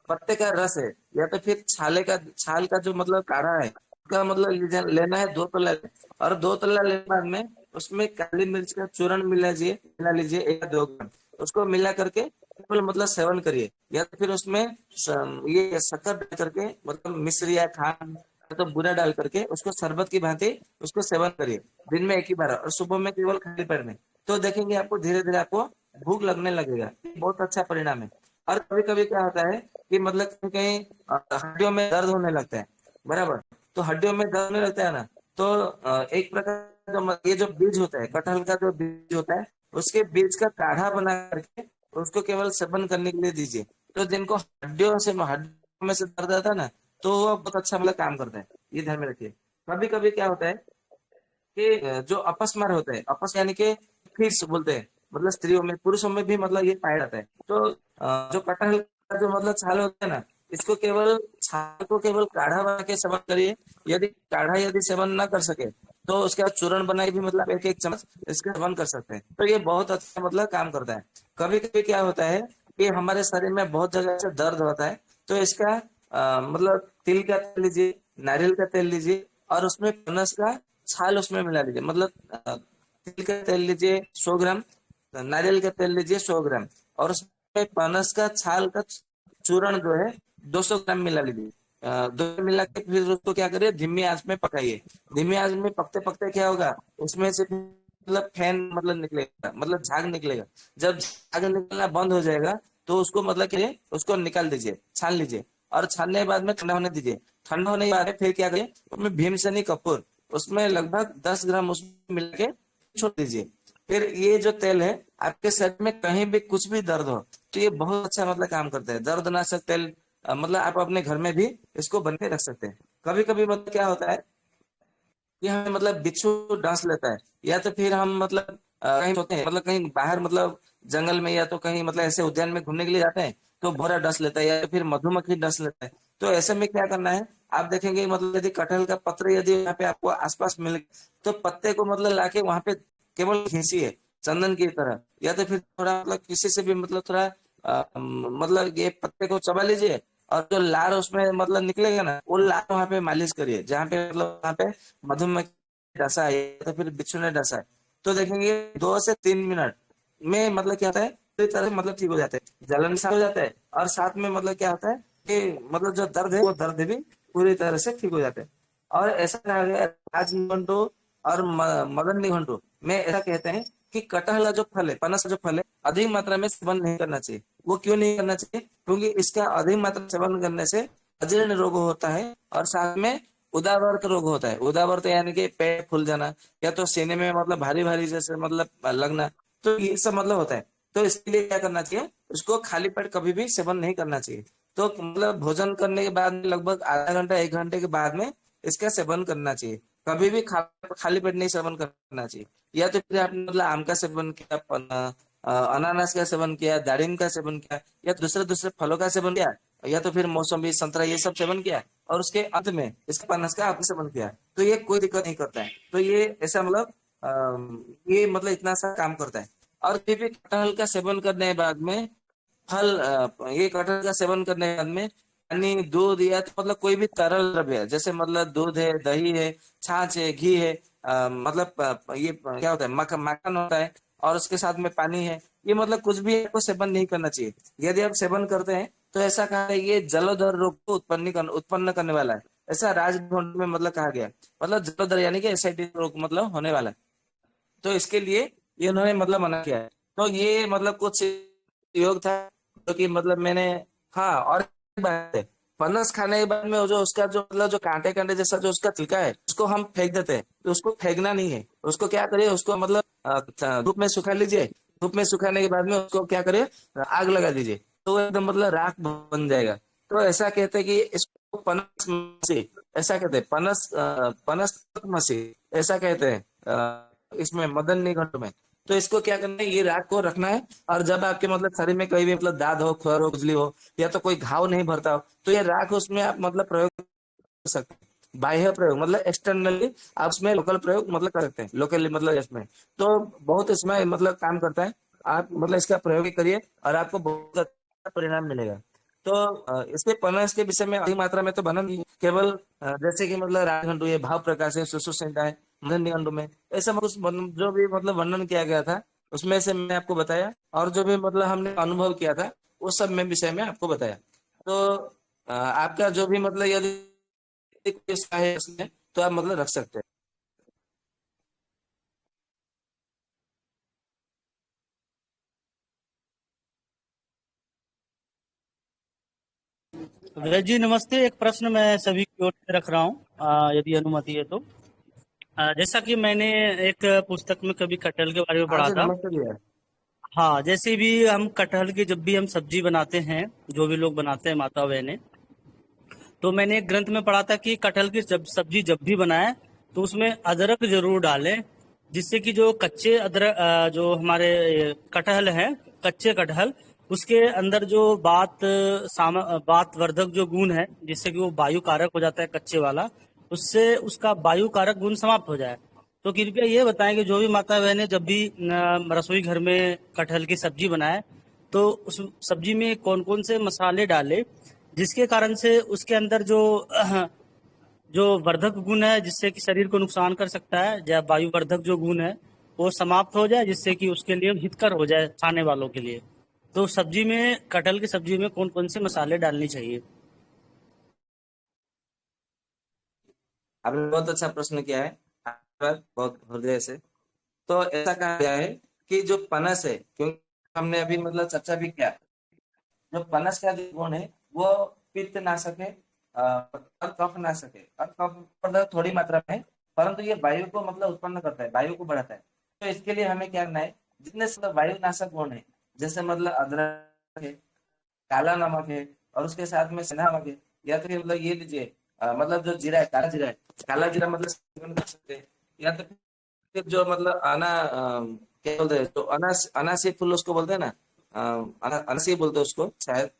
पत्ते का रस है, या तो फिर छाल का जो मतलब काढ़ा है, उसका मतलब लेना है 2 तल्ला। और 2 तल्ला लेने के बाद में उसमें काली मिर्च का चूर्ण मिला लीजिए 1 या 2 ग्राम, उसको मिला करके बिल्कुल मतलब सेवन करिए। या तो फिर उसमें ये शक्कर डाल करके, मतलब मिश्री या खांड या तो बूरा डाल करके उसको शरबत की भांति उसको सेवन करिए, दिन में एक ही बार, और सुबह में केवल खाली पेट में। तो देखेंगे आपको धीरे धीरे आपको भूख लगने लगेगा, बहुत अच्छा परिणाम है। और कभी कभी क्या होता है कि मतलब कहीं कहीं हड्डियों में दर्द होने लगता है, बराबर। तो हड्डियों में दर्द होने लगता है ना, तो एक प्रकार का ये जो बीज होता है, कटहल का जो बीज होता है, उसके बीज का काढ़ा बना करके उसको केवल सेवन करने के लिए दीजिए। तो जिनको हड्डियों में से दर्द आता है ना, तो वो बहुत अच्छा मतलब काम करता है, ये ध्यान में रखिए। कभी कभी क्या होता है कि जो अपस्मार होते हैं, अपस यानी कि फिट्स बोलते हैं, मतलब स्त्रियों में, पुरुषों में भी मतलब ये पाया जाता है। तो जो कटहल का जो मतलब छाल होता है ना, इसको केवल छाल को केवल काढ़ा बना के सेवन करिए। यदि काढ़ा यदि सेवन ना कर सके तो उसका चूर्ण बना के भी मतलब एक एक चम्मच इसका सेवन कर सकते हैं। तो ये बहुत अच्छा मतलब काम करता है। कभी कभी क्या होता है कि हमारे शरीर में बहुत जगह से दर्द होता है, तो इसका मतलब तिल का तेल लीजिए, नारियल का तेल लीजिए, और उसमें पनस का छाल उसमें मिला लीजिए। मतलब तिल का तेल लीजिए 100 ग्राम, नारियल का तेल लीजिए 100 ग्राम, और उसमें पनस का छाल का चूर्ण जो है 200 ग्राम मिला लीजिए। दो मिला के फिर उसको क्या करिए, धीमी आंच में पकाइए। धीमी आंच में पकते पकते क्या होगा, उसमें से मतलब फैन मतलब निकलेगा, मतलब झाग निकलेगा। जब झाग निकलना बंद हो जाएगा तो उसको मतलब क्या है, उसको निकाल दीजिए, छान लीजिए, और छानने के बाद में ठंडा होने दीजिए। ठंडा होने के बाद में फिर क्या करिए, उसमें भीमसेनी कपूर उसमें लगभग 10 ग्राम उसमें मिला के छोड़ दीजिए। फिर ये जो तेल है, आपके शरीर में कहीं भी कुछ भी दर्द हो तो ये बहुत अच्छा मतलब काम करता है। दर्दनाशक तेल मतलब आप अपने घर में भी इसको बन के रख सकते हैं। कभी कभी मतलब क्या होता है कि हमें मतलब बिच्छू डांस लेता है, या तो फिर हम मतलब कहीं होते हैं, मतलब कहीं बाहर मतलब जंगल में, या तो कहीं मतलब ऐसे उद्यान में घूमने के लिए जाते हैं, तो भौरा डस लेता है, या तो फिर मधुमक्खी डस लेता है। तो ऐसे में क्या करना है, आप देखेंगे मतलब यदि कटहल का पत्र यदि यहाँ पे आपको आसपास मिल, तो पत्ते को मतलब लाके वहां पे केवल खींचिए चंदन की तरह, या तो फिर थोड़ा मतलब किसी से भी मतलब थोड़ा मतलब ये पत्ते को चबा लीजिए, और जो लार उसमें मतलब निकलेगा ना, वो लार वहां पे मालिश करिए जहाँ पे मतलब वहां पे मधुमक्खी डसा है या तो फिर बिच्छू ने डसा है। तो देखेंगे 2 से 3 मिनट में मतलब क्या होता है, पूरी तरह से मतलब ठीक हो जाता है, जलन सा हो जाता है, और साथ में मतलब क्या होता है कि मतलब जो दर्द है वो दर्द भी पूरी तरह से ठीक हो जाता है। और ऐसा कहा गया है, राज निघंटू और मदन निघंटू में ऐसा कहते हैं कि कटहल का जो फल है, पनस का जो फल है, अधिक मात्रा में सेवन नहीं करना चाहिए। वो क्यों नहीं करना चाहिए, क्योंकि इसका अधिक मात्रा में सेवन करने से अजीर्ण रोग होता है, और साथ में उदावरत रोग होता है। उदावरत यानी कि पेट फूल जाना, या तो सीने में मतलब भारी भारी जैसे मतलब लगना, तो ये सब मतलब होता है। तो इसके लिए क्या करना चाहिए, उसको खाली पेट कभी भी सेवन नहीं करना चाहिए। तो मतलब भोजन करने के बाद लगभग आधा घंटा 1 घंटे के बाद में इसका सेवन करना चाहिए। कभी भी खाली पेट नहीं सेवन करना चाहिए। या तो फिर आपने मतलब आम का सेवन किया, अनानास का सेवन किया, दारिम का सेवन किया, या दूसरे दूसरे फलों का सेवन किया, या तो फिर मौसमी संतरा ये सब सेवन किया, और उसके अंत में इसके पनस का आपने सेवन किया, तो ये कोई दिक्कत नहीं करता है। तो ये ऐसा मतलब ये मतलब इतना सा काम करता है। और फिर भी कटहल का सेवन करने के बाद में ये कटहल का सेवन करने के बाद में पानी, दूध, या तो मतलब कोई भी तरल द्रव्य है, जैसे मतलब दूध है, दही है, छाछ है, घी है, मतलब ये क्या होता है, माखन होता है, और उसके साथ में पानी है, ये मतलब कुछ भी आपको सेवन नहीं करना चाहिए। यदि आप सेवन करते हैं तो ऐसा कहा है ये जलोदर रोग को उत्पन्न करने वाला है। ऐसा राजभवन में मतलब कहा गया है। मतलब जलोदर यानी कि एसिडिटी रोग मतलब होने वाला है। तो इसके लिए ये उन्होंने मतलब मना किया है। तो ये मतलब कुछ योग था जो कि मतलब मैंने, हाँ, और एक बात है, फनस खाने के बाद में वो जो उसका जो मतलब जो कांटे कांटे जैसा जो उसका छिलका है उसको हम फेंक देते हैं, तो उसको फेंकना नहीं है। उसको क्या करिए, उसको मतलब धूप में सुखा लीजिए। धूप में सुखाने के बाद में उसको क्या करिए, आग लगा दीजिए, तो वो एकदम मतलब राख बन जाएगा। तो ऐसा कहते हैं कि इसको पनस मसी, ऐसा कहते हैं, पनस मसी ऐसा कहते हैं इसमें मदन निघंट में। तो इसको क्या करना है, ये राख को रखना है, और जब आपके मतलब शरीर में कहीं भी मतलब दाद हो, खुर हो, खुजली हो, या तो कोई घाव नहीं भरता हो, तो ये राख उसमें आप मतलब प्रयोग कर सकते हैं। बाह्य प्रयोग मतलब एक्सटर्नली आप उसमें लोकल प्रयोग मतलब कर सकते हैं, लोकली मतलब इसमें। तो बहुत इसमें मतलब काम करता है। आप मतलब इसका प्रयोग करिए और आपको बहुत अच्छा परिणाम मिलेगा। तो इसके पनस के विषय में अधिक मात्रा में तो वर्णन नहीं है। केवल जैसे कि मतलब राजघंटू है, भाव प्रकाश है, सुश्रुत संहिता है, मदन निघंटू में ऐसा मतलब जो भी मतलब वर्णन किया गया था उसमें से मैंने आपको बताया, और जो भी मतलब हमने अनुभव किया था वो सब में विषय में आपको बताया। तो आपका जो भी मतलब यदि कोई हिस्सा है इसमें, तो आप मतलब रख सकते हैं। भैया जी नमस्ते। एक प्रश्न मैं सभी की ओर से रख रहा हूँ, यदि अनुमति है तो। जैसा कि मैंने एक पुस्तक में कभी कटहल के बारे में हाँ पढ़ा जी, था। नमस्ते भैया। हाँ, जैसे भी हम कटहल की जब भी हम सब्जी बनाते हैं, जो भी लोग बनाते हैं माता बहने, तो मैंने एक ग्रंथ में पढ़ा था कि कटहल की जब सब्जी जब भी बनाए तो उसमें अदरक जरूर डालें। जिससे कि जो कच्चे अदरक जो हमारे कटहल हैं, कच्चे कटहल, उसके अंदर जो बात वर्धक जो गुण है, जिससे कि वो वायु कारक हो जाता है कच्चे वाला, उससे उसका वायु कारक गुण समाप्त हो जाए। तो कृपया ये बताएं कि जो भी माता बहनें जब भी रसोई घर में कटहल की सब्जी बनाए, तो उस सब्जी में कौन कौन से मसाले डाले, जिसके कारण से उसके अंदर जो वर्धक गुण है, जिससे कि शरीर को नुकसान कर सकता है, या वायुवर्धक जो गुण है वो समाप्त हो जाए, जिससे कि उसके लिए हितकर हो जाए खाने वालों के लिए। तो सब्जी में, कटहल की सब्जी में कौन कौन से मसाले डालनी चाहिए? आपने बहुत अच्छा प्रश्न किया है, बहुत हृदय से। तो ऐसा कहा गया है कि जो पनस है, क्योंकि हमने अभी मतलब चर्चा भी किया, जो पनस का जो गुण है वो पित्त नाशक है, और कफ नाशक है, और कफ मतलब थोड़ी मात्रा में है, परंतु ये वायु को मतलब उत्पन्न करता है, वायु को बढ़ाता है। तो इसके लिए हमें क्या करना है, जितने सब वायु नाशक गुण है, जैसे मतलब अदरक है, काला नमक है, और उसके साथ में सेंधा नमक है, या तो फिर मतलब ये लीजिए, मतलब जो जीरा है, काला जीरा है, काला जीरा मतलब सेवन कर सकते हैं, या तो फिर जो मतलब क्या बोलते हैं, जो अनासी फूल उसको बोलते हैं ना, अनासी बोलते हैं उसको शायद।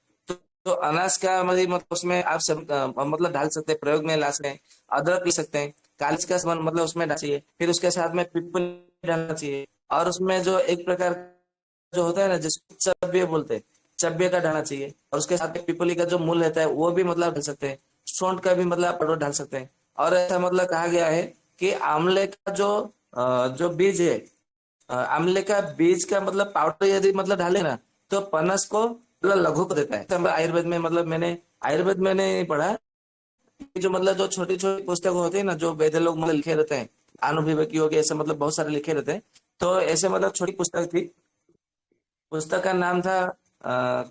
तो अनाज का मतलब उसमें आप सब मतलब डाल सकते हैं, प्रयोग में ला सकते हैं। अदरक पी सकते हैं, कालीज का सामान मतलब उसमें डाल चाहिए, फिर उसके साथ में पीपल डालना चाहिए, और उसमें जो एक प्रकार जो होता है ना, जिसको चब्बे बोलते हैं, चब्बे का डालना चाहिए, और उसके साथ में पिपली का जो मूल रहता है वो भी मतलब डाल सकते हैं। सौंठ का भी मतलब पाउडर डाल सकते हैं। और ऐसा मतलब कहा गया है कि आंवले का जो बीज है, आंवले का बीज का मतलब पाउडर यदि मतलब डाले ना, तो पनस को मतलब लघु कर देता है। तो आयुर्वेद में मतलब मैंने आयुर्वेद में नहीं पढ़ा, जो मतलब जो छोटी छोटी पुस्तक होती है ना, जो वैद्य लोग मतलब लिखे रहते हैं, अनुभवी हो गए, ऐसे मतलब बहुत सारे लिखे रहते हैं। तो ऐसे मतलब छोटी पुस्तक थी, पुस्तक का नाम था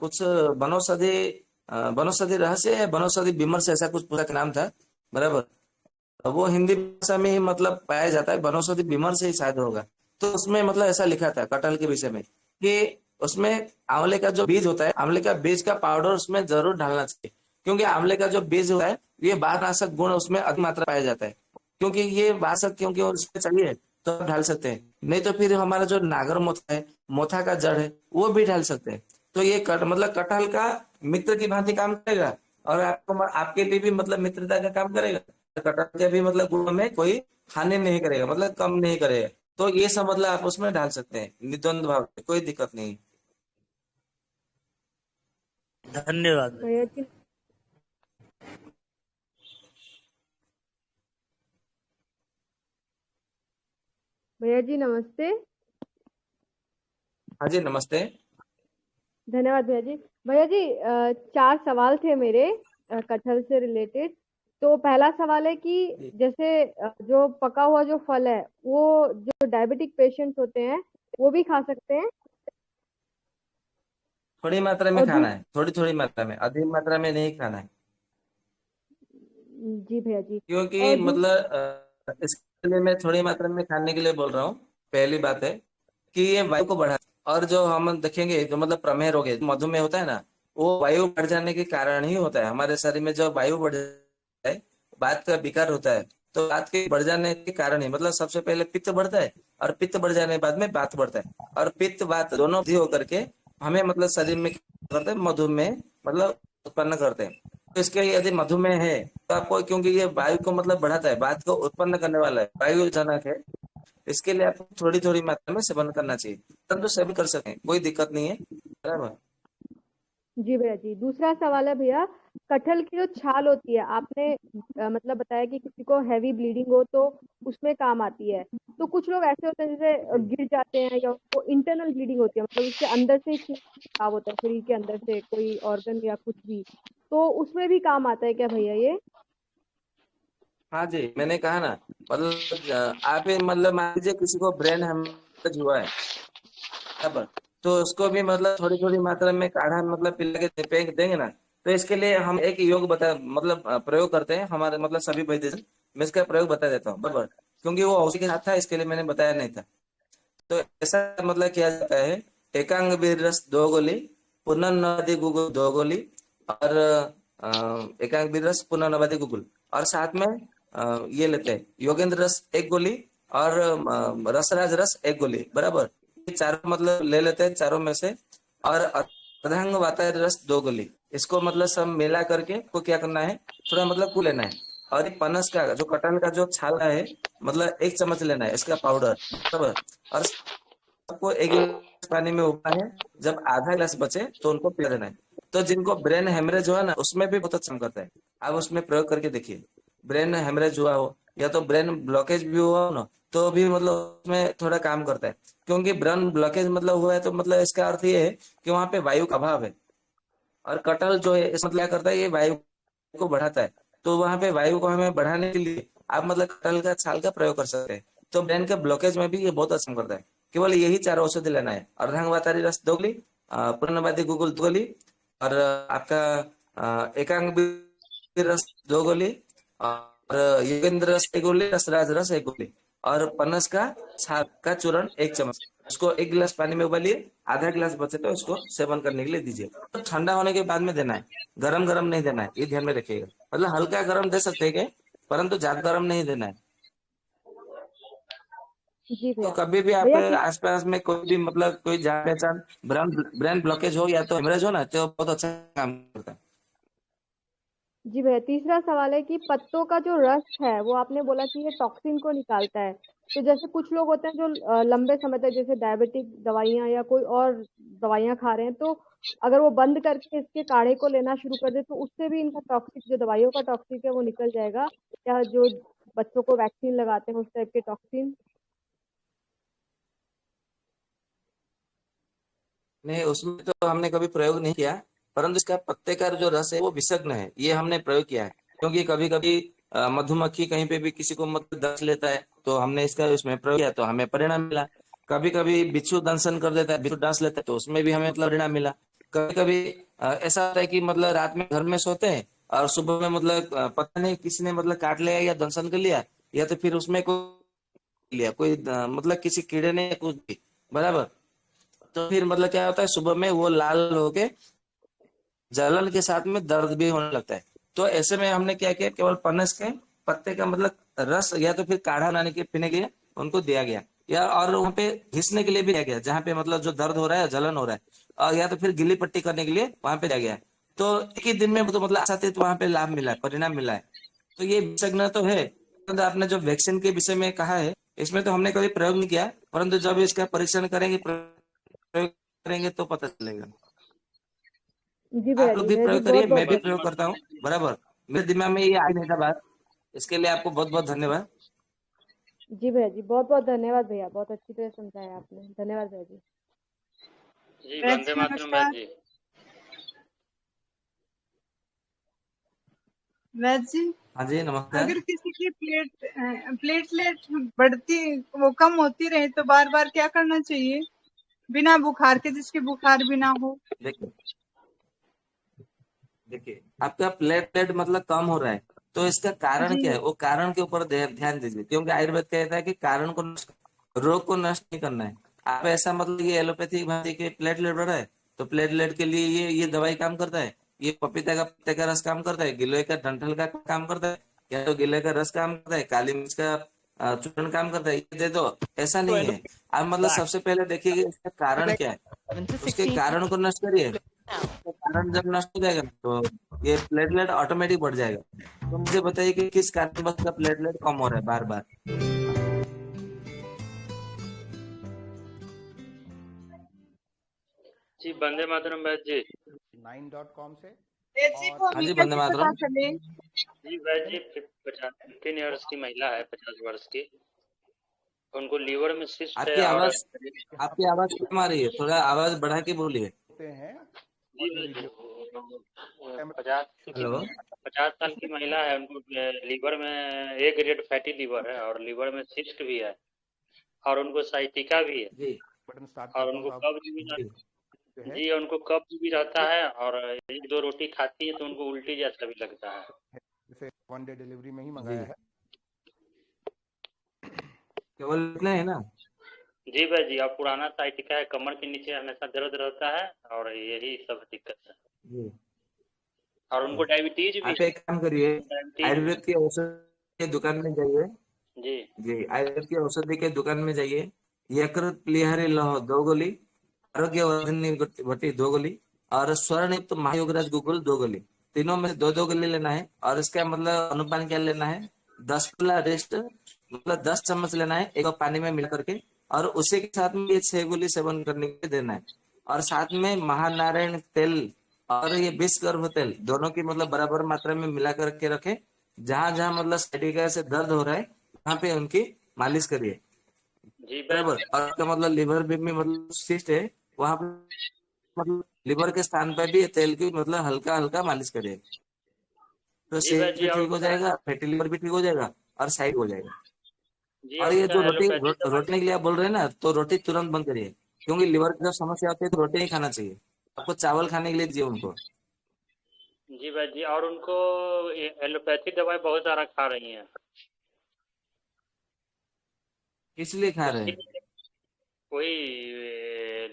कुछ वनौषधि, वनौषधि रहस्य या वनौषधि विमर्श, ऐसा कुछ पुस्तक का नाम था, बराबर। तो वो हिंदी भाषा में ही मतलब पाया जाता है, वनौषधि विमर्श ही शायद होगा। तो उसमें मतलब ऐसा लिखा था कटहल के विषय में कि उसमें आंवले का जो बीज होता है, आंवले का बीज का पाउडर उसमें जरूर डालना चाहिए, क्योंकि आंवले का जो बीज होता है ये बारनाशक गुण उसमें अधिक मात्रा पाया जाता है। क्योंकि ये बासक क्योंकि उसमें चाहिए तो आप डाल सकते हैं, नहीं तो फिर हमारा जो नागर मोथा है, मोथा का जड़ है, वो भी डाल सकते हैं। तो ये मतलब कटहल का मित्र की भांति काम करेगा, और आपको आपके लिए भी मतलब मित्रता का काम करेगा। कटहल के भी मतलब गुण में कोई हानि नहीं करेगा, मतलब कम नहीं करेगा। तो ये सब मतलब आप उसमें डाल सकते हैं निर्द्वंद भाव से, कोई दिक्कत नहीं। धन्यवाद। भैया जी, भैया जी नमस्ते। हाँ जी, नमस्ते। धन्यवाद भैया जी। भैया जी, 4 सवाल थे मेरे कटहल से रिलेटेड। तो पहला सवाल है कि जैसे जो पका हुआ जो फल है, वो जो डायबिटिक पेशेंट्स होते हैं वो भी खा सकते हैं? थोड़ी मात्रा में और खाना है, थोड़ी थोड़ी मात्रा में, अधिक मात्रा में नहीं खाना है। जी भैया जी। क्योंकि और मतलब इसके लिए मैं थोड़ी मात्रा में खाने के लिए बोल रहा हूँ। पहली बात है कि ये वायु को बढ़ा, और जो हम देखेंगे जो मतलब प्रमेह रोग है, मधुमेह होता है ना, वो वायु बढ़ जाने के कारण ही होता है। हमारे शरीर में जब वायु बढ़ जाता है, बात का विकार होता है, तो बात के बढ़ जाने के कारण ही मतलब सबसे पहले पित्त बढ़ता है, और पित्त बढ़ जाने के बाद में बात बढ़ता है, और पित्त बात दोनों वृद्धि होकर के हमें मतलब शरीर में क्या करते हैं, मधुमेह मतलब उत्पन्न करते हैं। तो इसके यदि मधुमेह है तो आपको, क्योंकि ये वायु को मतलब बढ़ाता है, बात को उत्पन्न करने वाला है, वायु जनक है, इसके लिए आपको थोड़ी थोड़ी मात्रा में सेवन करना चाहिए, परंतु सेवन कर सकते हैं, कोई दिक्कत नहीं है, बराबर। जी भैया जी, दूसरा सवाल है भैया, कटहल की जो छाल होती है, आपने मतलब बताया कि किसी को हैवी ब्लीडिंग हो तो उसमें काम आती है। तो कुछ लोग ऐसे होते हैं जैसे जी। गिर जाते हैं, या उनको इंटरनल ब्लीडिंग होती है, मतलब उसके अंदर से खून खराब होता है, शरीर के अंदर से कोई ऑर्गन या कुछ भी, तो उसमें भी काम आता है क्या भैया ये? हाँ जी, मैंने कहा ना, मतलब आप ही मतलब मान लीजिए किसी को ब्रेन हेमरेज हुआ है, बराबर, तो उसको भी मतलब थोड़ी थोड़ी मात्रा में काढ़ा मतलब पिला के फेंक देंगे ना। तो इसके लिए हम एक योग बता मतलब प्रयोग करते हैं हमारे मतलब सभी वैद्य। मैं इसका प्रयोग बता देता हूँ, बराबर, क्योंकि वो औषधि के साथ था, इसके लिए मैंने बताया नहीं था। तो ऐसा मतलब किया जाता है, एकांग बीर रस 2 गोली, पुनर्नवति गुगुल 2 गोली, और एकांग बीर रस पुनर्नवति गुगुल, और साथ में ये लेते हैं योगेंद्र रस 1 गोली, और रसराज रस 1 गोली, बराबर। ये चारों मतलब ले लेते हैं चारों में से। और अर्धांग वातारी रस 2 गोली, इसको मतलब सब मिला करके को क्या करना है, थोड़ा मतलब को लेना है। और ये पनस का जो कटहल का जो छाल है, मतलब 1 चम्मच लेना है इसका पाउडर, बराबर। और सबको 1 गिलास पानी में उबालना है। जब आधा गिलास बचे तो उनको पिला देना है। तो जिनको ब्रेन हेमरेज हुआ ना, उसमें भी बहुत अच्छा काम करता है। आप उसमें प्रयोग करके देखिए। ब्रेन हेमरेज हुआ हो या तो ब्रेन ब्लॉकेज भी हुआ हो ना, तो भी मतलब उसमें थोड़ा काम करता है। क्योंकि ब्रेन ब्लॉकेज मतलब हुआ है तो मतलब इसका अर्थ ये है कि वहां पे वायु का अभाव है। और कटहल जो है इस मतलब क्या करता है, ये वायु को बढ़ाता है। तो वहां पे वायु को हमें बढ़ाने के लिए आप मतलब कटहल का छाल का प्रयोग कर सकते हैं। तो ब्रेन के ब्लॉकेज में भी ये बहुत अच्छा करता है। केवल यही 4 औषधि लेना है। अर्धांगवातारी रस 2 गोली, पूर्णवादी गुगुल 2 गोली, और आपका एकांग रस 2 गोली, और योगेंद्र रस 1 गोली, रसराज रस 1 गोली, और पनस का छाल का चूर्ण 1 चम्मच। उसको 1 गिलास पानी में उबालिए, आधा गिलास बचे तो उसको सेवन करने के लिए दीजिए। तो ठंडा होने के बाद में देना है, गरम गरम नहीं देना है, ये ध्यान में रखिएगा। मतलब हल्का गरम दे सकते हैं क्या, परंतु ज्यादा गरम नहीं देना है। जी तो भैया। कभी भी भैया आपके आसपास में कोई भी मतलब कोई जान पहचान ब्रेन ब्रेन ब्लॉकेज हो या तो हेमरेज हो ना, तो बहुत अच्छा काम करता है। जी भैया, तीसरा सवाल है कि पत्तों का जो रस है वो आपने बोला कि ये टॉक्सिन को निकालता है। तो जैसे कुछ लोग होते हैं जो लंबे समय तक जैसे डायबिटिक दवाइयाँ या कोई और दवाइयाँ खा रहे हैं, तो अगर वो बंद करके इसके काढ़े को लेना शुरू कर दे तो उससे भी इनका टॉक्सिक जो दवाइयों का टॉक्सिक है वो निकल जाएगा, या जो बच्चों को वैक्सीन लगाते हैं उस टाइप के टॉक्सिन। नहीं, उसमें तो हमने कभी प्रयोग नहीं किया। परंतु इसका पत्ते का जो रस है वो विषग्न है, ये हमने प्रयोग किया है। क्योंकि कभी कभी मधुमक्खी कहीं पे भी किसी को मतलब डस लेता है, तो हमने इसका उसमें प्रयोग किया तो हमें परिणाम मिला। कभी कभी बिच्छू दंशन कर देता है, बिच्छू डांस लेता है, तो उसमें भी हमें मतलब परिणाम मिला। कभी कभी ऐसा होता है कि मतलब रात में घर में सोते हैं और सुबह में मतलब पता नहीं किसी ने मतलब काट लिया या दंशन कर लिया, या तो फिर उसमें कोई लिया कोई मतलब किसी कीड़े ने कुछ भी, बराबर। तो फिर मतलब क्या होता है, सुबह में वो लाल होके जलन के साथ में दर्द भी होने लगता है। तो ऐसे में हमने क्या किया, केवल पनस के पत्ते का मतलब रस या तो फिर काढ़ा बनाने के पीने के लिए उनको दिया गया, या और वहां पे घिसने के लिए भी दिया गया जहाँ पे मतलब जो दर्द हो रहा है जलन हो रहा है, और या तो फिर गिल्ली पट्टी करने के लिए वहां पे दिया गया। तो एक ही दिन में तो मतलब आशा तो वहां पे लाभ मिला है, परिणाम मिला है। तो ये विशेषज्ञ तो है। परंतु आपने जो वैक्सीन के विषय में कहा है, इसमें तो हमने कभी प्रयोग नहीं किया, परंतु जब इसका परीक्षण करेंगे प्रयोग करेंगे तो पता चलेगा। जी भैया आप लोग जी, भी भैया जी प्रयोग करिए, बहुत जी मैं बहुत भी वंदे प्रयोग करता हूँ, मातरम। बराबर। मेरे दिमाग में ये आ नहीं था बात, इसके लिए आपको बहुत बहुत धन्यवाद। जी भैया जी, बहुत बहुत धन्यवाद भैया, बहुत अच्छी तरह समझाया आपने, धन्यवाद भैया जी। जी वैद वंदे जी मातरम वैद नमस्कार। जी। वैद जी, हाँ जी, नमस्कार। अगर किसी की प्लेटलेट बढ़ती वो कम होती रहे तो बार बार क्या करना चाहिए बिना बुखार के, जिसके बुखार भी ना हो? देखिए देखिए आपका प्लेटलेट मतलब कम हो रहा है, तो इसका कारण जी क्या है, वो कारण के ऊपर ध्यान दीजिए। क्योंकि आयुर्वेद कहता है कि कारण को नष्ट, रोग को नष्ट नहीं करना है। आप ऐसा मतलब ये एलोपैथिक भांति के प्लेटलेट बढ़ रहा है, तो प्लेटलेट के लिए ये दवाई काम करता है। ये पपीता का पत्ते का रस काम करता है, गिलोय का डंठल का काम करता है, या तो गिलोय का रस काम करता है, काली मिर्च का चूर्ण काम करता है, ये दे दो। ऐसा नहीं है। आप मतलब सबसे पहले देखिए कि इसका कारण क्या है, उसके कारण को नष्ट करिए। तो कारण जब नष्ट हो जाएगा तो ये प्लेटलेट ऑटोमेटिक बढ़ जाएगा। तो मुझे बताइए कि किस कारण का प्लेटलेट कम हो रहा है बार बार। जी वंदे मातरम वैद जी। 9.com से। वैद जी को और हाँ हमें जी, वंदे कैसे पता मातरम। चले? जी वैद जी 15 ईयर्स की महिला है, 50 वर्ष की। उनको लीवर में सिस्ट है आपकी और आवाज आपकी आवाज कम आ रही है, थोड़ा आवाज बढ़ा के बोलिए। होते हैं जी ऑडियो वीडियो 50 हेलो। 50 साल की महिला है। उनको लीवर में ए ग्रेड फैटी लीवर है और लीवर में सिस्ट भी है और उनको साइटिका भी है जी बटन स्टार्ट और करता हूँ उनको तो आप कब्ज भी जी। जो है जी उनको कब्ज भी रहता है और 1-2 रोटी खाती है तो उनको उल्टी जैसा भी लगता है। इसे 1 डे डिलीवरी में ही जी, मंगाया है। केवल इतना है ना। जी भाई जी, और पुराना साइटिका है, कमर के नीचे हमेशा दर्द रहता है और यही सब दिक्कत है। जी और जी। उनको डायबिटीज भी आप है। एक काम करिए, डायबिटीज भी आयुर्वेद की औषध की दुकान में जाइए, जी जी, आयुर्वेद की औषधि के दुकान में जाइए, यकृत प्लीहारी लौह 2 गोली, आरोग्य वर्धिनी भट्टी 2 गोली और स्वर्णयुक्त महायोगराज गुगुल 2 गोली, तीनों में से 2-2 गोली लेना है। और इसका मतलब अनुपान क्या लेना है, 10 गुना रेस्ट, मतलब 10 चम्मच लेना है एक कप पानी में मिला करके, और उसी के साथ में ये 6 गोली सेवन करने के लिए देना है। और साथ में महानारायण तेल और ये विष गर्भ तेल दोनों की मतलब बराबर मात्रा में मिला करके रखे। जहां जहां मतलब साइटिका से दर्द हो रहा है वहां पे उनकी मालिश करिए, जी बराबर। वैद्य और आपका मतलब लिवर में मतलब सिस्ट है, वहां पे मतलब लिवर के स्थान पर भी ये तेल की मतलब हल्का हल्का मालिश करिए, तो जी सिस्ट वैद्य भी और ठीक हो उनका जाएगा, फैटी लिवर भी ठीक हो जाएगा और साइड हो जाएगा। जी और और ये उनका जो एलोपैथी दवा रोटने के लिए आप बोल रहे हैं ना, तो रोटी तुरंत बंद करिए, क्योंकि लिवर की जब समस्या होती है तो रोटी नहीं खाना चाहिए, आपको चावल खाने के लिए दीजिए उनको। जी वैद्य और उनको एलोपैथी दवाई बहुत सारा खा रही हैं, इसलिए खा रहे उसके हैं। लिए कोई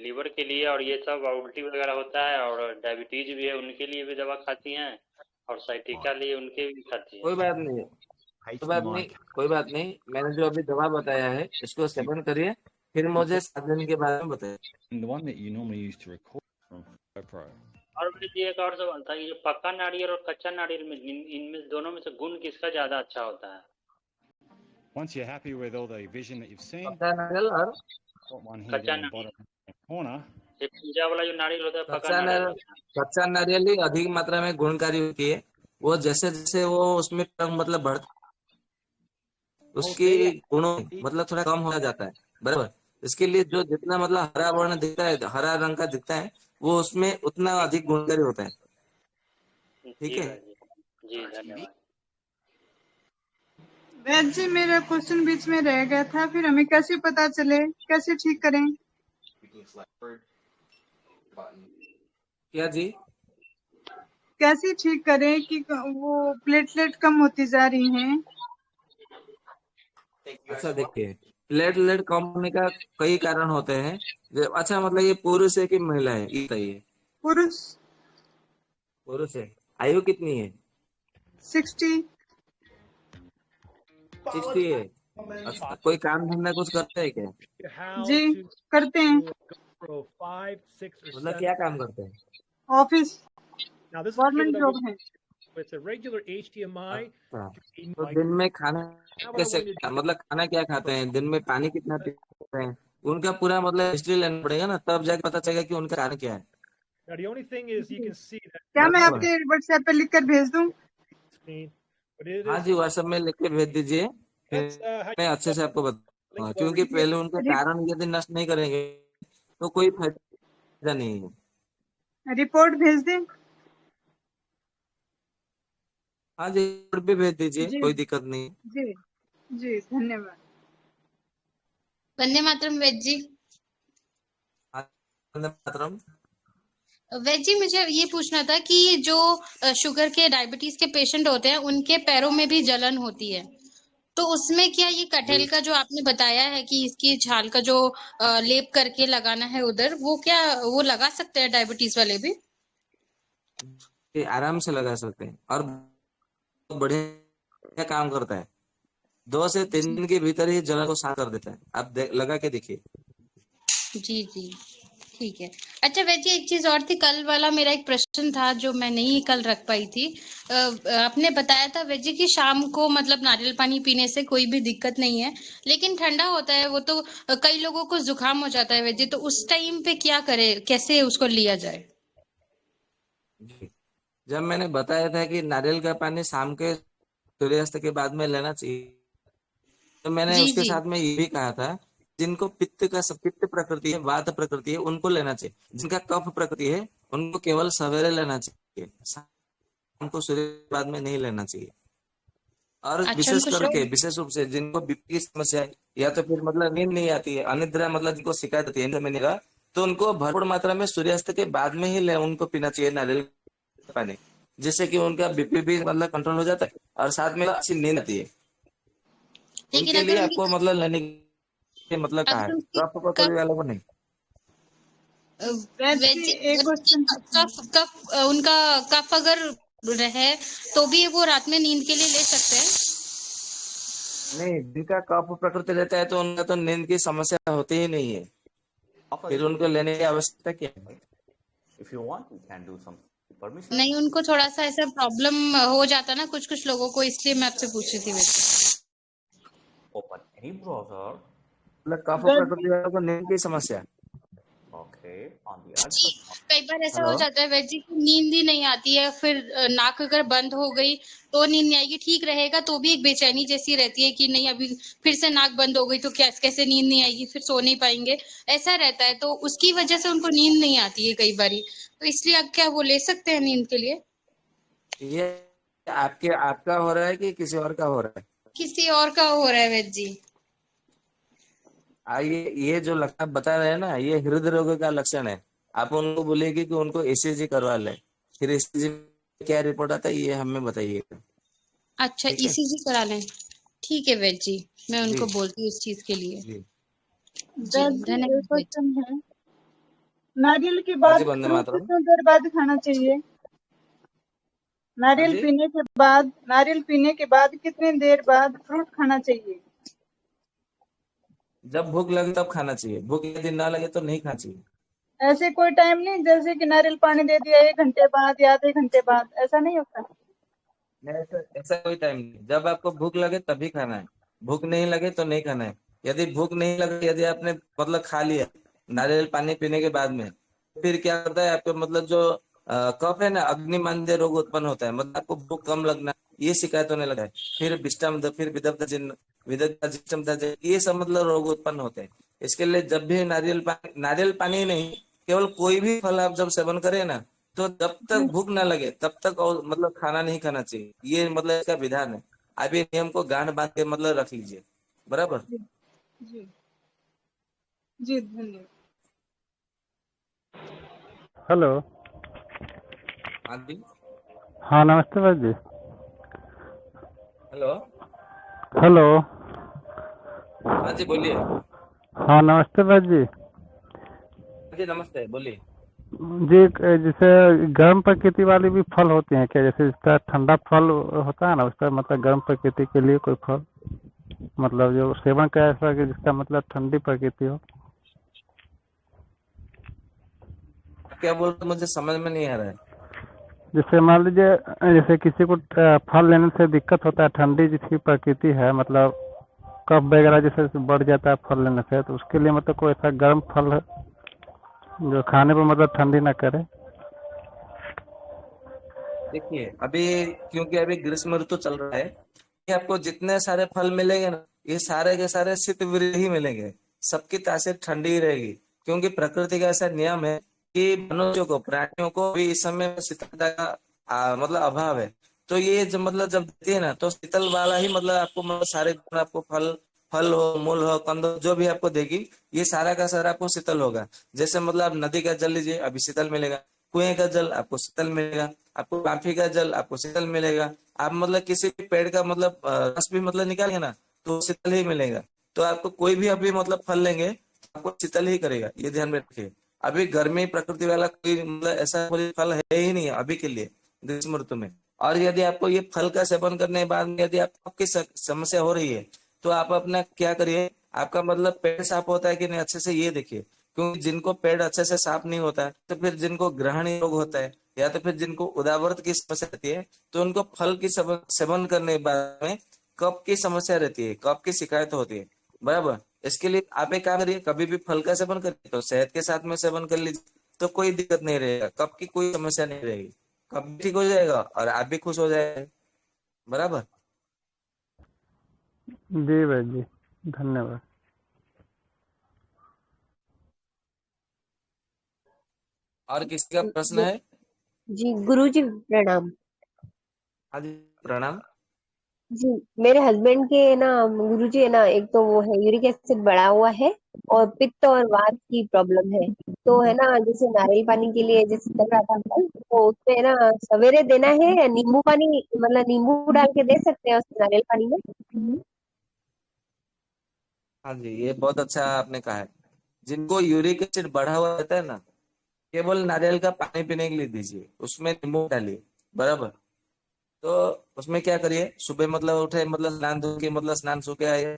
लीवर के लिए और ये सब और उल्टी वगैरह होता है और डायबिटीज भी है उनके लिए भी दवा खाती हैं और साइटिका लिए उनके भी खाती हैं। कोई बात नहीं, कोई बात नहीं, कोई बात नहीं, मैंने जो अभी दवा बताया है इसको सेवन करिए, फिर मुझे 7 दिन के बारे में बताइए। the one that you normally use to record from GoPro. और वैसे एक और सवाल था, ये पक्का नारियल और कच्चा नारियल में इनमें दोनों में से गुण किसका ज्यादा अच्छा होता है? Once you're happy with all the vision that you've seen, पक्का नारियल और got one here कच्चा down the नारियल, bottom corner. ये पूजा वाला जो नारियल होता है पक्का कच्चा नारियल नारियल, होता है। कच्चा नारियल ही अधिक मात्रा में गुणकारी होती है। वो जैसे जैसे वो उसमें मतलब बढ़ उसकी गुणों मतलब थोड़ा कम हो जाता है, बराबर। इसके लिए जो जितना मतलब हरा वर्ण दिखता है, हरा रंग का दिखता है, वो उसमें उतना अधिक गुणकारी होता है। ठीक जी है। वैद्य जी धन्यवाद। वैद्य जी मेरा क्वेश्चन बीच में रह गया था, फिर हमें कैसे पता चले, कैसे ठीक करें? क्या जी? कैसे ठीक करें कि वो प्लेटलेट कम होती जा रही हैं? अच्छा देखिए, प्लेटलेट कम होने का कई कारण होते हैं। अच्छा मतलब ये पुरुष है कि महिला है ये बताइए। पुरुष। पुरुष है। आयु कितनी है? 60। 60 है। अच्छा, कोई काम धंधा कुछ करते हैं क्या? जी करते हैं, मतलब क्या काम करते हैं? ऑफिस, गवर्नमेंट जॉब है। अच्छा, तो दिन में खाना कैसे, मतलब खाना क्या खाते हैं, दिन में पानी कितना पीते हैं, उनका पूरा मतलब हिस्ट्री लेना पड़ेगा ना, तब जाके पता चलेगा कि उनका कारण क्या है, क्या मैं बराबर। आपके व्हाट्सएप पे लिख कर भेज दूं? हाँ जी, व्हाट्सएप में लिख के भेज दीजिए, फिर मैं अच्छे से आपको बताऊंगा, क्योंकि पहले उनका कारण यदि नष्ट नहीं करेंगे तो कोई फायदा नहीं है। रिपोर्ट भेज दें? हाँ जी, रिपोर्ट भी भेज दीजिए, जी कोई दिक्कत नहीं है। जी जी धन्यवाद। वंदे मातरम वैद्य जी। हाँ, वंदे मातरम। वैद्य जी मुझे ये पूछना था कि जो शुगर के डायबिटीज के पेशेंट होते हैं उनके पैरों में भी जलन होती है, तो उसमें क्या ये कटहल जी, का जो आपने बताया है कि इसकी छाल का जो लेप करके लगाना है उधर, वो क्या वो लगा सकते हैं डायबिटीज वाले भी? ये आराम से लगा सकते हैं और बहुत बढ़िया काम करता है। 2 से 3 दिन के भीतर ही जलन को शांत कर देता है, आप लगा के देखिए। जी जी ठीक है। अच्छा वैद्य जी एक चीज और थी, कल वाला मेरा एक प्रश्न था जो मैं नहीं कल रख पाई थी। आपने बताया था वैद्य जी कि शाम को मतलब नारियल पानी पीने से कोई भी दिक्कत नहीं है, लेकिन ठंडा होता है वो तो कई लोगों को जुकाम हो जाता है वैद्य जी, तो उस टाइम पे क्या करे, कैसे उसको लिया जाए? जी, जब मैंने बताया था कि नारियल का पानी शाम के सूर्यास्त के बाद में लेना चाहिए, तो मैंने जी उसके जी साथ में ये भी कहा था, जिनको पित्त प्रकृति है, वात प्रकृति है, उनको लेना चाहिए। जिनका कफ प्रकृति है उनको केवल सवेरे लेना चाहिए, शाम को सूर्य के बाद में नहीं लेना चाहिए। और अच्छा उनको विशेष रूप से जिनको बीपी की समस्या है, या तो फिर मतलब नींद नहीं आती है, अनिद्रा मतलब जिनको शिकायत होती है नींद में नहीं रहा, तो उनको भरपूर मात्रा में सूर्यास्त के बाद में ही उनको पीना चाहिए नारियल का पानी, जिससे कि उनका बीपी भी मतलब कंट्रोल हो जाता है और साथ में अच्छी नींद आती है। लेकिन उनके लिए अगर उनकी आपको मतलब लेने के मतलब कहा है, अगर उनकी कफ पकड़ कफ वालों को नहीं। वैद्य वैद्य जी जी एक अगर उनकी क्वेश्चन। कफ कफ उनका कफ अगर रहे तो भी वो रात में नींद के लिए ले सकते हैं? नहीं, जिनका कफ प्रकृति रहता है तो उनका तो नींद की समस्या होती ही नहीं है, Offer फिर it. उनको लेने की आवश्यकता क्या है? If you want, you can do some permission. नहीं, उनको थोड़ा सा ऐसा प्रॉब्लम हो जाता ना कुछ कुछ लोगों को, इसलिए मैं आपसे पूछ रही थी वैसे। Open any browser. मतलब कफ वेद प्रकृति वालों को नींद की समस्या। Okay. On the ji, answer. कई बार ऐसा हो हेलो, जाता है वैसे जी कि नींद ही नहीं आती है, फिर नाक अगर बंद हो गई तो नींद नहीं आएगी, ठीक रहेगा तो भी एक बेचैनी जैसी रहती है कि नहीं अभी फिर से नाक बंद हो गई तो क्या कैसे नींद नहीं आएगी, फिर सो नहीं पाएंगे, ऐसा रहता है, तो उसकी वजह से उनको नींद नहीं आती है कई बारी, तो इसलिए आप क्या वो ले सकते हैं नींद के लिए? ये आपका हो रहा है कि किसी और का हो रहा है? किसी और का हो रहा है वैद जी। ये जो लक्षण बता रहे हैं ना, ये हृदय रोग का लक्षण है। आप उनको बोलिए कि उनको ईसीजी करवा ले, फिर ईसीजी क्या रिपोर्ट आता है ये हमें बताइए। अच्छा, ठीक है ईसीजी करा लें। ठीक है वैद जी, मैं जी उनको बोलती हूँ इस चीज के लिए। जी जी, वेद जी, एक धन्यवाद वैद जी। क्वेश्चन है, नारियल के हाँ जी, बाद वंदे फ्रूट मातरम। कितनी देर बाद खाना चाहिए? हाँ जी, नारियल पीने के बाद कितनी देर बाद फ्रूट खाना चाहिए? जब भूख लगे तब खाना चाहिए, भूख यदि ना लगे तो नहीं खाना चाहिए। ऐसे कोई टाइम नहीं, जैसे कि नारियल पानी दे दिया 1 घंटे बाद या आधे घंटे बाद, ऐसा नहीं होता? नहीं, ऐसा कोई टाइम नहीं, जब आपको भूख लगे तभी खाना है, भूख नहीं लगे तो नहीं खाना है। यदि भूख नहीं लगे, यदि आपने मतलब खा लिया नारियल पानी पीने के बाद में, फिर क्या करता है आपको मतलब जो कफ है ना, अग्निमांद्य रोग उत्पन्न होता है, मतलब आपको भूख कम लगना, ये शिकायत होने लगा है, फिर विष्टम फिर विदग्ध ये सब मतलब रोग उत्पन्न होते हैं। इसके लिए जब भी नारियल पानी ही नहीं, केवल कोई भी फल आप जब सेवन करें ना, तो जब तक भूख ना लगे तब तक और मतलब खाना नहीं खाना चाहिए, ये मतलब इसका विधान है। आप ये नियम को गांठ बांध के मतलब रख लीजिए, बराबर। जी जी जी, धन्यवाद। हेलो। हाँ जी, हाँ नमस्ते भाई जी। Hello, hello. हाँ जी बोलिए। हाँ नमस्ते भाई जी। हाँ जी नमस्ते, बोलिए। जी जैसे गर्म प्रकृति वाली भी फल होते हैं क्या? जैसे इसका ठंडा फल होता है ना, उसका मतलब गर्म प्रकृति के लिए कोई फल, मतलब जो सेवन का ऐसा कि जिसका मतलब ठंडी प्रकृति हो? आप क्या बोल रहे, मुझे समझ में नहीं आ रहा है। जैसे मान लीजिए जैसे किसी को फल लेने से दिक्कत होता है, ठंडी जिसकी प्रकृति है, मतलब कफ वगैरह जैसे बढ़ जाता है फल लेने से, तो उसके लिए मतलब कोई ऐसा गर्म फल है जो खाने पर मतलब ठंडी ना करे? देखिए अभी, क्योंकि अभी ग्रीष्म ऋतु चल रहा है, ये आपको जितने सारे फल मिलेंगे ना, ये सारे के सारे शीतवीर्य ही मिलेंगे, सबकी तासीर ठंडी ही रहेगी, क्योंकि प्रकृति का ऐसा नियम है कि मनुष्यों को, प्राणियों को भी इस समय शीतलता का मतलब अभाव है। तो ये जब मतलब जब देती है ना, तो शीतल वाला ही मतलब आपको मतलब सारे गुण आपको फल फल हो, मूल हो, कंद हो, जो भी आपको देगी, ये सारा का सारा आपको शीतल होगा। जैसे मतलब आप नदी का जल लीजिए, अभी शीतल मिलेगा, कुएं का जल आपको शीतल मिलेगा, आपको काफी का जल आपको शीतल मिलेगा। आप मतलब किसी भी पेड़ का मतलब रस भी मतलब निकालेंगे ना, तो शीतल ही मिलेगा। तो आपको कोई भी अभी मतलब फल लेंगे, आपको शीतल ही करेगा, ये ध्यान में रखिए। अभी गर्मी प्रकृति वाला कोई मतलब ऐसा कोई फल है ही नहीं है अभी के लिए, ग्रीष्म ऋतु में। और यदि आपको ये फल का सेवन करने के बाद में यदि आपकी समस्या हो रही है, तो आप अपना क्या करिए, आपका मतलब पेट साफ होता है कि नहीं अच्छे से ये देखिए, क्योंकि जिनको पेट अच्छे से साफ नहीं होता है, तो फिर जिनको ग्रहणी रोग होता है, या तो फिर जिनको उदावरत की समस्या रहती है, तो उनको फल की सेवन करने के बाद में कफ की समस्या रहती है, कफ की शिकायत होती है, बराबर। इसके लिए आप एक काम करिए, कभी भी फल का सेवन करिए तो शहद के साथ में सेवन कर लीजिए, तो कोई दिक्कत नहीं रहेगा, कफ की कोई समस्या नहीं रहेगी, कफ भी ठीक हो जाएगा और आप भी खुश हो जाएंगे, बराबर। जी भाई जी, धन्यवाद। और किसी का प्रश्न है? जी गुरुजी प्रणाम। हाँ जी, प्रणाम। जी मेरे हस्बैंड के ना गुरुजी है ना, एक तो वो है यूरिक एसिड बढ़ा हुआ है और पित्त और वात की प्रॉब्लम है, तो है ना जैसे नारियल पानी के लिए जैसे चल रहा था कल, तो उसमें है ना सवेरे देना है या नींबू पानी, मतलब नींबू डाल के दे सकते हैं उस नारियल पानी में? हाँ जी, ये बहुत अच्छा आपने कहा है। जिनको यूरिक एसिड बढ़ा हुआ रहता है ना, केवल नारियल का पानी पीने के लिए दीजिए, उसमें नींबू डालिए, बराबर। तो उसमें क्या करिए, सुबह मतलब उठे, मतलब स्नान धो के, मतलब स्नान सो के आए,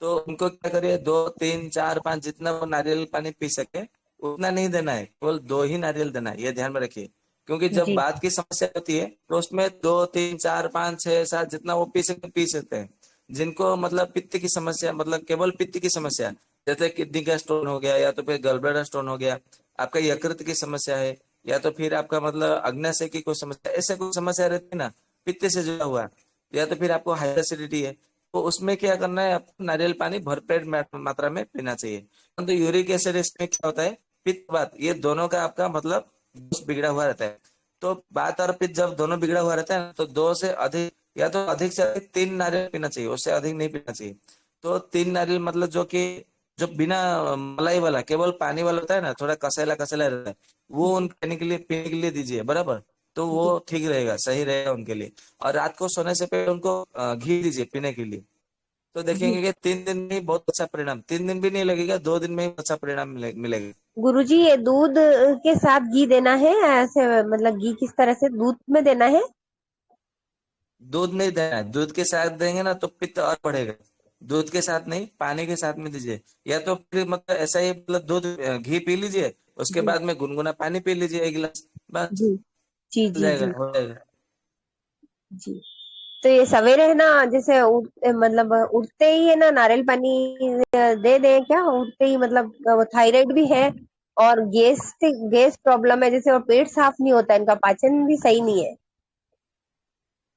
तो उनको क्या करिए, 2 3 4 5 जितना वो नारियल पानी पी सके उतना नहीं देना है, केवल 2 ही नारियल देना है, ये ध्यान में रखिए। क्योंकि जब जी बात की समस्या होती है तो उसमें 2 3 4 5 6 7 जितना वो पी सकते हैं। जिनको मतलब पित्त की समस्या, मतलब केवल पित्त की समस्या, जैसे किडनी का स्टोन हो गया, या तो फिर गलब्लैडर स्टोन हो गया, आपका यकृत की समस्या है, या तो फिर आपका मतलब अग्नाशय की कोई समस्या, ऐसे कोई समस्या रहती है ना पित्त से जुड़ा हुआ, या तो फिर आपको हाई एसिडिटी है, तो उसमें क्या करना है, आपको नारियल पानी भरपेट मात्रा में पीना चाहिए। परंतु यूरिक एसिड इसमें क्या होता है, पित्त वात ये दोनों का आपका मतलब दोष बिगड़ा हुआ रहता है। तो बात और पित्त जब दोनों बिगड़ा हुआ रहता है ना, तो 2 से अधिक, या तो अधिक से अधिक 3 नारियल पीना चाहिए, उससे अधिक नहीं पीना चाहिए। तो 3 नारियल मतलब जो बिना मलाई वाला केवल पानी वाला होता है ना, थोड़ा कसैला कसैला रहता है, वो उन पीने के लिए दीजिए, बराबर। तो वो जी ठीक रहेगा, सही रहेगा उनके लिए। और रात को सोने से पहले उनको घी दीजिए पीने के लिए। तो जी। देखेंगे कि 3 दिन में ही बहुत अच्छा परिणाम, 3 दिन भी नहीं लगेगा, 2 दिन में ही अच्छा परिणाम मिलेगा। गुरुजी, ये दूध के साथ घी देना है ऐसे, मतलब घी किस तरह से दूध में देना है? दूध नहीं देना है, दूध के साथ देंगे ना तो पित्त और बढ़ेगा। दूध के साथ नहीं, पानी के साथ में दीजिए। या तो फिर मतलब ऐसा ही, मतलब दूध घी पी लीजिए, उसके जी बाद में गुनगुना पानी पी लीजिए 1 गिलास, बस जी जी हो जी जाएगा, जी हो जाएगा। जी। तो ये सवेरे है ना, जैसे मतलब उठते ही है ना नारियल पानी दे दें क्या? उठते ही मतलब वो थायराइड भी है और गैस प्रॉब्लम है, जैसे, और पेट साफ नहीं होता, इनका पाचन भी सही नहीं है।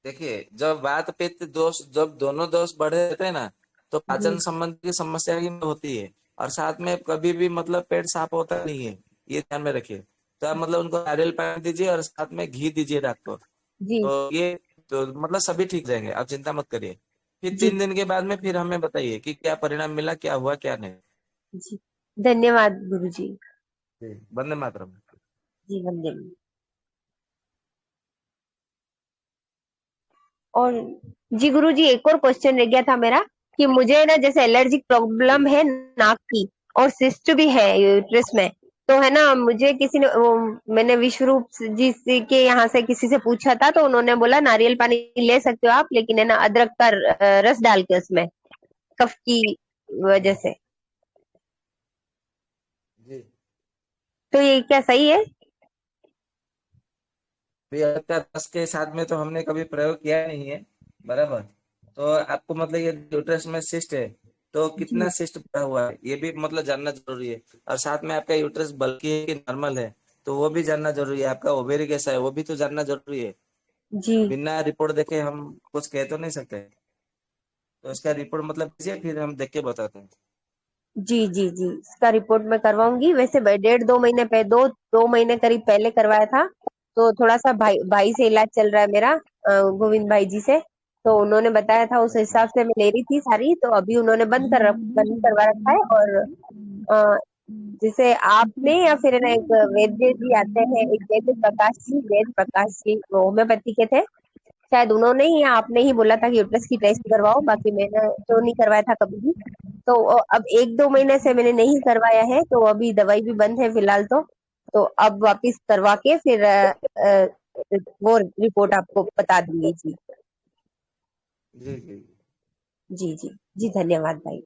देखिए, जब वात पित्त दोष, जब दोनों दोष बढ़े रहते हैं ना, तो पाचन जी संबंधी की समस्या ही होती है। और साथ में कभी भी मतलब पेट साफ होता नहीं है, ये ध्यान में रखिए। तो आप मतलब उनको नारियल पानी दीजिए और साथ में घी दीजिए रात को। जी तो ये, तो मतलब सभी ठीक रहेंगे, आप चिंता मत करिए। फिर जी 3 दिन के बाद में फिर हमें बताइए कि क्या परिणाम मिला, क्या हुआ क्या नहीं। जी। धन्यवाद गुरुजी। जी, वंदे मातरम। जी वंदे। और जी गुरुजी, एक और क्वेश्चन रह गया था मेरा, कि मुझे ना जैसे एलर्जिक प्रॉब्लम जी है नाक की, और सिस्ट भी है यूट्रस में। तो है ना, मुझे किसी ने मैंने विश्वरूप जी के यहाँ से किसी से पूछा था, तो उन्होंने बोला नारियल पानी ले सकते हो आप, लेकिन है ना अदरक का रस डाल के उसमें, कफ की वजह से। जी। तो ये क्या सही है? भी अदरक का रस के साथ में तो हमने कभी प्रयोग किया नहीं है, बराबर। तो आपको मतलब ये यूट्रस में सिस्ट है, तो कितना जी सिस्ट बढ़ा हुआ है ये भी मतलब जानना जरूरी है। और साथ में आपका यूट्रस बल्कि है कि नॉर्मल है, तो वो भी जानना जरूरी है। आपका ओवेरी कैसा है वो भी तो जानना जरूरी है। जी बिना रिपोर्ट देखे हम कुछ कह तो नहीं सकते। तो इसका रिपोर्ट मतलब दीजिए, फिर हम देख के बताते हैं। जी जी जी, इसका रिपोर्ट मैं करवाऊंगी। वैसे 1.5 2 महीने पहले, 2 2 महीने करीब पहले करवाया था। तो थोड़ा सा भाई भाई से इलाज चल रहा है मेरा, गोविंद भाई जी से। तो उन्होंने बताया था, उस हिसाब से मैं ले रही थी सारी। तो अभी उन्होंने बंद करवा रखा है। और अ, जैसे आपने, या फिर ना एक वैद्य जी आते हैं, एक वेद प्रकाश जी, वो होम्योपैथी के थे शायद, उन्होंने ही या आपने ही बोला था कि यूट्रस की टेस्ट करवाओ। बाकी मैंने तो नहीं करवाया था कभी भी। तो अब 1 2 महीने से मैंने नहीं करवाया है, तो अभी दवाई भी बंद है फिलहाल। तो अब वापिस करवा के फिर वो रिपोर्ट आपको बता दूंगी जी। जी जी जी जी जी, धन्यवाद भाई।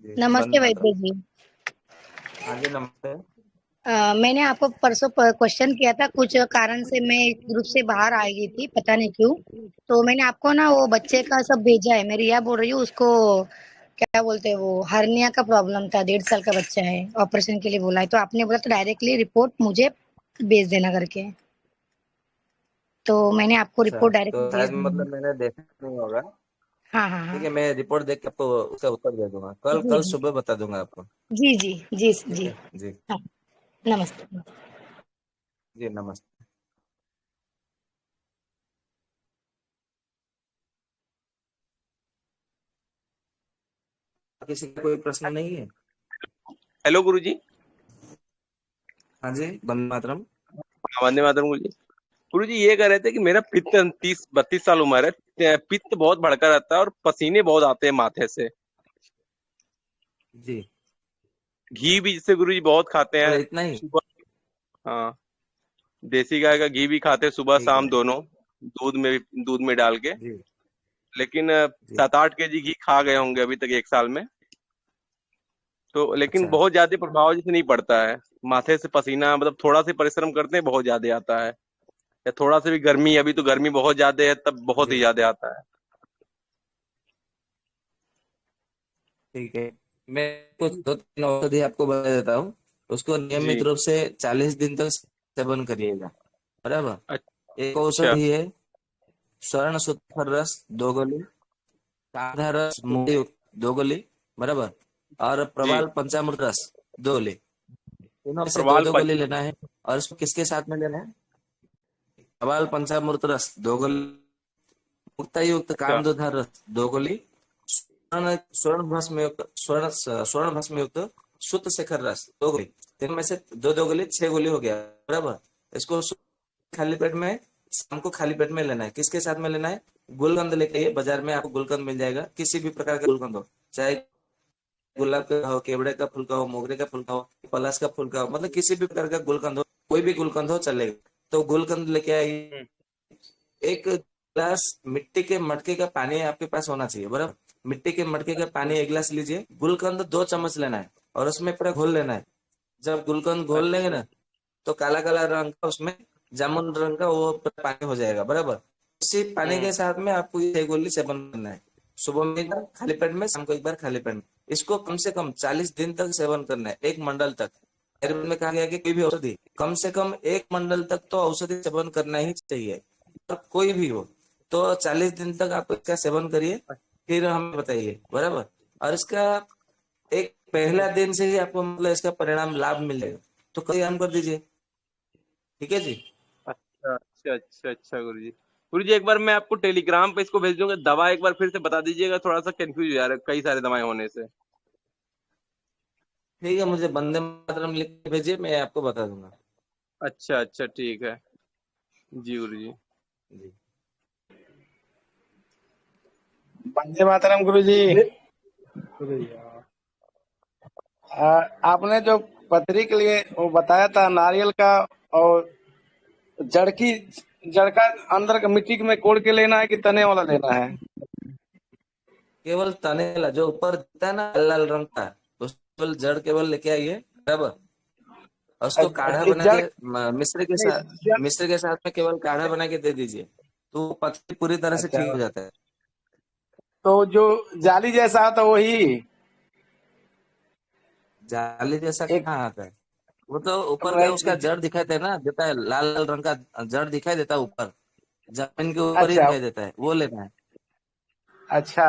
जी, नमस्ते वंदे वैद्य मातरम। जी। हाँ जी, नमस्ते। मैंने आपको परसों क्वेश्चन किया था, कुछ कारण से मैं ग्रुप से बाहर आ गई थी, पता नहीं क्यों। तो मैंने आपको ना वो बच्चे का सब भेजा है। मैं रिया बोल रही हूँ, उसको क्या बोलते हैं, वो हर्निया का प्रॉब्लम था, 1.5 साल का बच्चा है, ऑपरेशन के लिए बोला है। तो आपने बोला तो डायरेक्टली रिपोर्ट मुझे भेज देना करके, तो मैंने आपको अच्छा, रिपोर्ट डायरेक्ट तो भेज शायद दी है। मतलब मैंने देखा नहीं होगा। हाँ हाँ ठीक हाँ। है, मैं रिपोर्ट देख के आपको उसका उत्तर दे दूंगा, कल जी कल जी सुबह बता दूंगा आपको। जी जी जी ठीक जी। है जी। हाँ, नमस्ते। जी नमस्ते। किसी का कोई प्रश्न नहीं है? हेलो गुरुजी। हाँ जी, वंदे मातरम। वंदे मातरम गुरुजी। गुरुजी ये कह रहे थे कि मेरा पित्त 30 32 साल उम्र है, पित्त बहुत भड़का रहता है और पसीने बहुत आते हैं माथे से। जी, घी भी जिससे गुरुजी बहुत खाते तो हैं इतना ही। सुबह। हाँ, देसी गाय का घी भी खाते हैं सुबह ठीक शाम है। दोनों। दूध में डाल के। जी लेकिन जी 7-8 केजी घी खा गए होंगे अभी तक 1 साल में। तो लेकिन अच्छा बहुत ज्यादा प्रभाव जैसे नहीं पड़ता है। माथे से पसीना मतलब थोड़ा सा परिश्रम करते हैं बहुत ज्यादा आता है, या थोड़ा सा भी गर्मी, अभी तो गर्मी बहुत ज्यादा है तब बहुत ही जी ज्यादा आता है। ठीक है। मैं कुछ 2-3 औषधि आपको बता देता हूँ। उसको नियमित जी। रूप से 40 दिन तक सेवन करिएगा, बराबर। एक अच्छा। औषधि है स्वर्ण सुपर रस 2 गोली, काढ़ा रस मूंगयुक्त 2 गोली, बराबर, और जी। प्रवाल पंचामृत रस 2 गोली। तीनों में से दो प्रवाल दो पंच गोली लेना है। और इसको किसके साथ में लेना है? प्रवाल पंचामृत रस 2 गोली, मुक्तायुक्त अच्छा। कामदूधार रस 2 गोली, स्वर्ण स्वर्ण भस्म युक्त स्वर्ण स्वर्ण भस्म युक्त शुद्ध शेखर रस 2 गोली। तीनों में से दो दो गोली, 6 गोली हो गया, बराबर। इसको खाली पेट में शाम को खाली पेट में लेना है। किसके साथ में लेना है? गुलकंद लेके आइए, बाजार में आपको गुलकंद मिल जाएगा, किसी भी प्रकार का गुलकंद हो, चाहे गुलाब का हो, केवड़े का फूल का हो, मोगरे का फूल का हो, पलाश का फूल का हो, मतलब किसी भी प्रकार का गुलकंद हो, कोई भी गुलकंद हो चलेगा। तो गुलकंद लेके आइए। एक गिलास मिट्टी के मटके का पानी आपके पास होना चाहिए, बराबर। मिट्टी के मटके का पानी 1 गिलास लीजिए, गुलकंद 2 चम्मच लेना है और उसमें पूरा घोल लेना है। जब गुलकंद घोल लेंगे अच्छा। ना, तो काला काला रंग का उसमें जामुन रंग का वो पानी हो जाएगा, बराबर। उसी पानी के साथ में आपको ये 6 गोली सेवन करना है। सुबह में एक बार खाली पेट में, शाम को एक बार खाली पेट में। इसको कम से कम 40 दिन तक सेवन करना है, 1 मंडल तक। आयुर्वेद में कहा गया है कि कोई भी औषधि कम से कम 1 मंडल तक तो औषधि सेवन करना ही चाहिए, और कोई भी हो। तो 40 दिन तक आप इसका सेवन करिए, फिर हमें बताइए, बराबर। और इसका एक पहला दिन से ही आपको मतलब इसका परिणाम लाभ मिलेगा, तो कल आराम कर दीजिए, ठीक है जी। अच्छा अच्छा अच्छा अच्छा गुरु जी एक बार मैं आपको टेलीग्राम पे इसको भेज दूंगा, दवा एक बार फिर से बता दीजिएगा, थोड़ा सा कंफ्यूज हो जा रहा है कई सारे दवाएं होने से। ठीक है, मुझे वंदे मातरम लिख के भेजिए, मैं आपको बता दूंगा। अच्छा अच्छा ठीक है जी गुरु जी। जी वंदे मातरम गुरु जी। आपने जो पथरी के लिए वो बताया था नारियल का, और जड़ का अंदर का मिट्टी में कोड़ के लेना है कि तने वाला लेना है? केवल तने वाला जो ऊपर दिखता है ना लाल लाल रंग का, उस केवल जड़ केवल लेके आइए, बराबर। और उसको काढ़ा इस बना जड़ के नहीं, जड़ मिश्री के साथ में केवल काढ़ा बना के दे दीजिए, तो वो पथरी पूरी तरह से अच्छा, ठीक हो जाता है। तो जो जाली जैसा होता वही जाली जैसा एक कहाँ आता है? वो तो ऊपर का उसका जड़ दिखाई देता है, लाल लाल रंग का जड़ दिखाई देता है ऊपर, जमीन के ऊपर ही अच्छा दिखाई देता है, वो लेना है। अच्छा,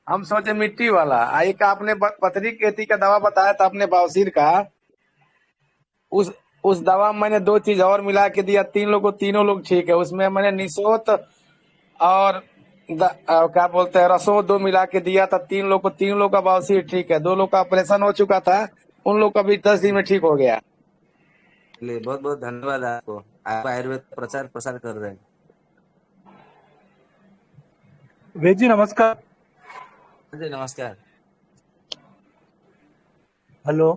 हम सोचे मिट्टी वाला। एक आपने पथरी खेती का दवा बताया था अपने बवासीर का, उस दवा में मैंने 2 चीज और मिला के दिया, 3 लोग को, तीनों लोग ठीक है। उसमें मैंने निसोत और क्या बोलते हैं रसो 2 मिला के दिया था 3 लोग को, 3 लोग का बवासीर ठीक है। 2 लोग का ऑपरेशन हो चुका था, उन लोग का भी 10 दिन में ठीक हो गया। चलिए, बहुत बहुत धन्यवाद आपको, आप आयुर्वेद का प्रचार प्रसार कर रहे हैं। वेद जी नमस्कार। हाँ जी नमस्कार। हेलो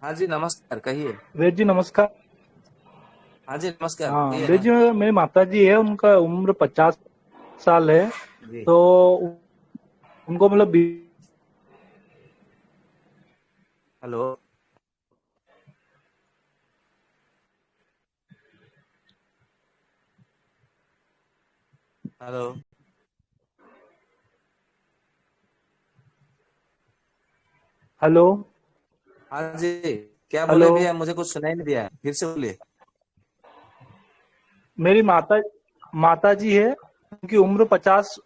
हाँ जी नमस्कार, कहिए। वेद जी नमस्कार। हाँ जी नमस्कार, हाँ कहिए वेद ना। जी, मेरी माता जी है, उनका उम्र 50 साल है। जी तो उनको मतलब हेलो हेलो हेलो हाँ जी, क्या बोले हेलो भैया? मुझे कुछ सुनाई नहीं दिया, फिर से बोलिए। मेरी माता जी है, उनकी उम्र 50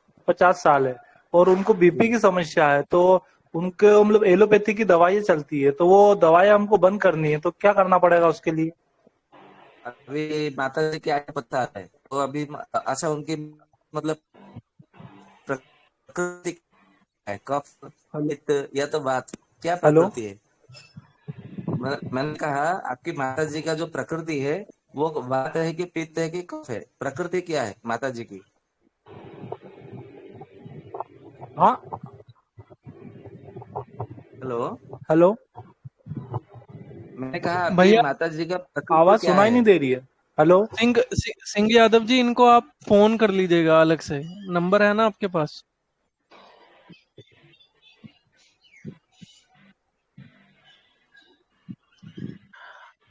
साल है, और उनको बीपी की समस्या है। तो उनको मतलब एलोपैथी की दवाई चलती है, तो वो दवाई हमको बंद करनी है, तो क्या करना पड़ेगा उसके लिए? अभी माता जी क्या पता है तो अभी अच्छा, उनकी मतलब प्रकृति क्या है? कफ, हेलो पित्त, या तो बात, क्या हेलो प्रकृति है? मैंने कहा आपकी माता जी का जो प्रकृति है, वो बात है कि पित्त है कि कफ है? प्रकृति क्या है माता जी की? हाँ हेलो, हेलो मैंने कहा आपकी भैया, माता जी का प्रकृति आवाज क्या सुनाई है? नहीं दे रही है। हेलो सिंह यादव जी, इनको आप फोन कर लीजिएगा अलग से, नंबर है ना आपके पास?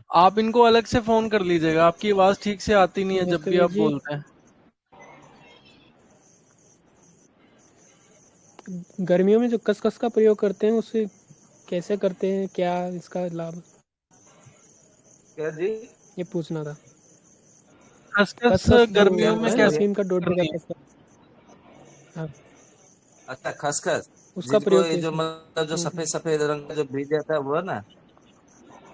आप इनको अलग से फोन कर लीजिएगा, आपकी आवाज ठीक से आती नहीं है जब नमस्ते भी आप वैद्य जी। बोलते हैं। गर्मियों में जो खसखस का प्रयोग करते हैं उससे कैसे करते हैं, क्या इसका लाभ? क्या जी? ये पूछना था। खसखस खसखस जो गर्मियों में होता है ना, कैसे अफीम का डोडे का करनी है? खसखस, हाँ, अच्छा, खसखस, उसका जिनको प्रयोग ये जो कैसे? मतलब जो सफेद सफेद रंग का जो बीज आता है वो है ना,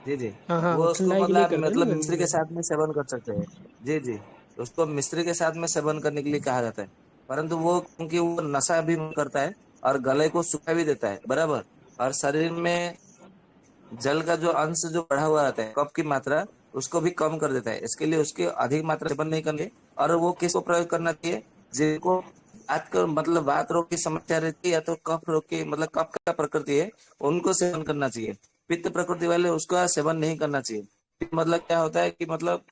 जी जी, हाँ हाँ, वो वो उसको ठंडाई के मतलब लिए आप करते हैं ना मतलब गर्मियों मिश्री के में। साथ में सेवन कर सकते हैं। जी जी, उसको मिश्री के साथ में सेवन करने के लिए कहा जाता है। परंतु वो क्योंकि वो नशा भी करता है और गले को सूखा भी देता है बराबर, और शरीर में जल का जो अंश जो बढ़ा हुआ रहता है, कफ की मात्रा उसको भी कम कर देता है। इसके लिए उसकी अधिक मात्रा सेवन नहीं करनी है। और वो किसको प्रयोग करना चाहिए? जिनको बात का मतलब बात रोग की समस्या रहती है या तो कफ रोग की मतलब कफ का प्रकृति है, उनको सेवन करना चाहिए। पित्त प्रकृति वाले उसका सेवन नहीं करना चाहिए। मतलब क्या होता है कि मतलब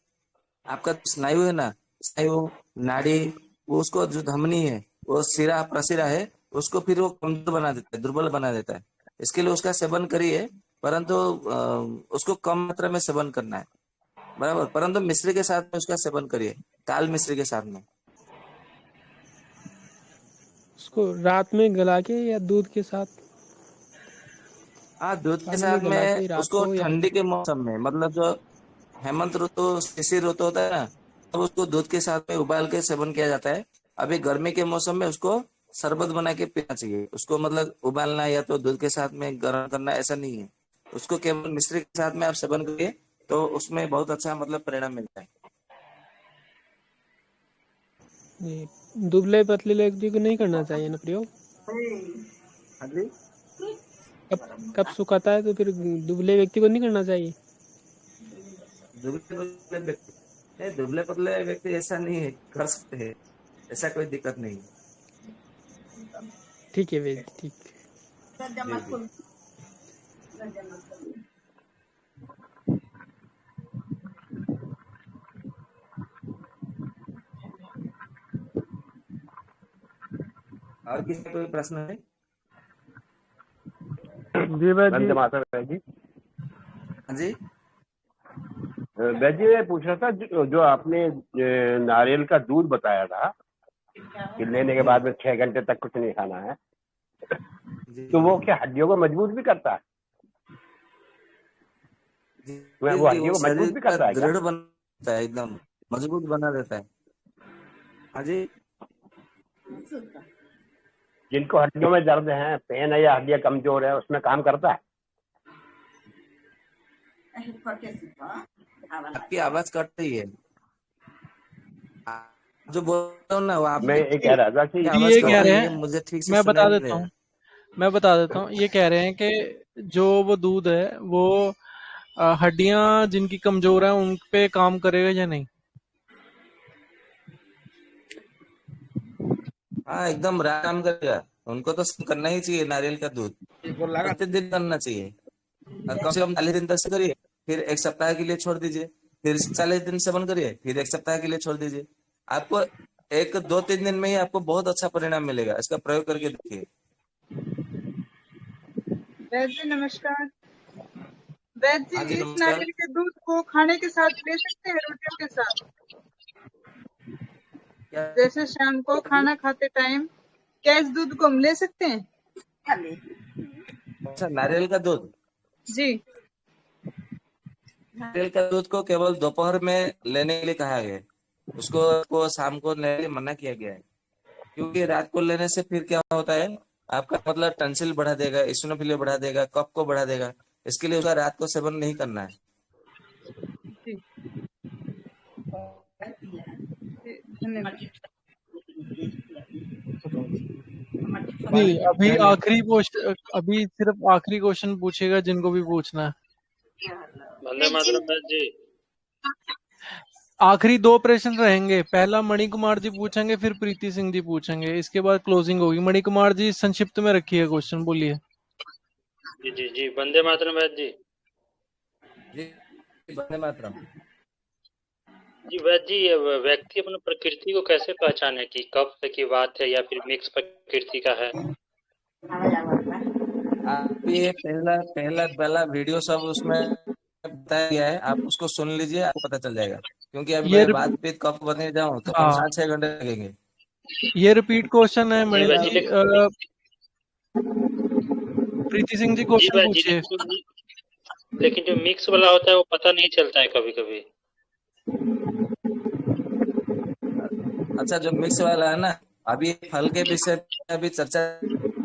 आपका स्नायु है ना, स्नायु नाड़ी, वो उसको जो धमनी है, वो शिरा प्रशिरा है, उसको फिर वो कमजोर बना देता है, दुर्बल बना देता है। इसके लिए उसका सेवन करिए, परंतु उसको कम मात्रा में सेवन करना है बराबर। परंतु मिश्री के साथ में उसका सेवन करिए, काल मिश्री के साथ में। उसको रात में गला के या दूध के साथ? हाँ, दूध के पानी साथ में गला में के रात उसको को या ठंडी के मौसम में मतलब जो हेमंत ऋतु शिशिर ऋतु होता है ना, तब उसको दूध के साथ में उबाल के सेवन किया जाता है। अभी गर्मी के मौसम में उसको शरबत बना के पीना चाहिए। उसको मतलब उबालना या तो दूध के साथ में गर्म करना ऐसा नहीं है। उसको केवल मिश्री के साथ में आप सेवन करिए तो उसमें बहुत अच्छा मतलब परिणाम मिलता है। ये दुबले पतले व्यक्ति को नहीं करना चाहिए ना प्रयोग? हाँ जी, कब सुखाता है तो फिर दुबले व्यक्ति को नहीं करना चाहिए? दुबले पतले व्यक्ति नहीं, दुबले पतले व्यक्ति ऐसा नहीं है, कर सकते हैं, ऐसा कोई दिक्कत नहीं है। ठीक है वैद्य, ठीक। जी जी। और किसी का कोई प्रश्न है? जी वैद्य वंदे जी। मातरम वैद्य जी। हाँ जी, वैद्य जी, मैं पूछ रहा था जो आपने नारियल का दूध बताया था कि लेने के बाद में 6 घंटे तक कुछ नहीं खाना है, तो वो क्या हड्डियों को मजबूत भी करता है? वो जी, हड्डियों वो को मजबूत शरीर भी का करता है क्या? दृढ़ बनाता है, एकदम मजबूत बना देता है। हाँ जी, जिनको हड्डियों में दर्द है, पेन है या हड्डियां कमजोर है, उसमें काम करता है? आपकी आवाज कट रही है। आप जो बोल रहे हो ना वो मैं ये आपकी कह रहा था कि आवाज ये कट कह रहे रही है, हैं, मुझे ठीक से मैं सुनाई बता नहीं देता दे हूँ, मैं बता देता हूँ। ये कह रहे हैं कि जो वो दूध है वो हड्डियां जिनकी कमजोर है उन पे काम करेगा या नहीं? रहा। हाँ, एकदम आराम करेगा। उनको तो करना ही चाहिए नारियल का दूध, प्रतिदिन करना चाहिए। और कम से कम 40 दिन तक से करिए, फिर 1 सप्ताह के लिए छोड़ दीजिए, फिर 40 दिन सेवन करिए, फिर 1 सप्ताह के लिए छोड़ दीजिए। आपको 1 2 3 दिन में ही आपको बहुत अच्छा परिणाम मिलेगा। इसका प्रयोग करके देखिए। वैद्य जी नमस्कार। वैद्य हाँ जी, जी, इस नमस्कार। नारियल के दूध को खाने के साथ ले सकते हैं, रोटियों के साथ? क्या जैसे शाम को जी? खाना खाते टाइम क्या इस दूध को हम ले सकते हैं? अच्छा, नारियल का दूध, जी। नारियल का दूध को केवल दोपहर में लेने के लिए कहा गया है। उसको शाम को लेने के लिए मना किया गया है, क्योंकि रात को लेने से फिर क्या होता है, आपका मतलब टंसिल बढ़ा देगा, इसिनोफिलिया बढ़ा देगा, कफ को बढ़ा देगा। इसके लिए उसका रात को सेवन नहीं करना है। जी, धन्यवाद। नहीं, अभी सिर्फ आखिरी क्वेश्चन पूछेगा जिनको भी पूछना है। वंदे मातरम वैद्य जी। आखिरी 2 प्रश्न रहेंगे। पहला मणिकुमार जी पूछेंगे, फिर प्रीति सिंह जी पूछेंगे, इसके बाद क्लोजिंग होगी। मणिकुमार जी संक्षिप्त में रखिए क्वेश्चन, बोलिए। जी जी जी, वंदे मातरम वैद्य जी। जी, वंदे मातरम। जी वैद्य जी, ये व्यक्ति अपने प्रकृति को कैसे पहचाने कि कफ की बात है या फिर मिक्स प्रकृति का है? आप ये पहला वीडियो सब उसमें बताया गया है, आप उसको सुन लीजिए, आपको पता चल जाएगा। क्योंकि अभी ये मैं रिप- बात पे कब बनने जाऊं तो हम हाँ 5-6 घंटे लगेंगे। ये रिपीट क्वेश्चन है जी मणि वैद्य जी। प्रीति सिंह जी जी क्वेश्चन वैद्य जी, पूछिए। लेकिन जो मिक्स वाला होता है वो पता नहीं चलता है कभी कभी। अच्छा, जो मिक्स वाला है ना, अभी फल के विषय में अभी चर्चा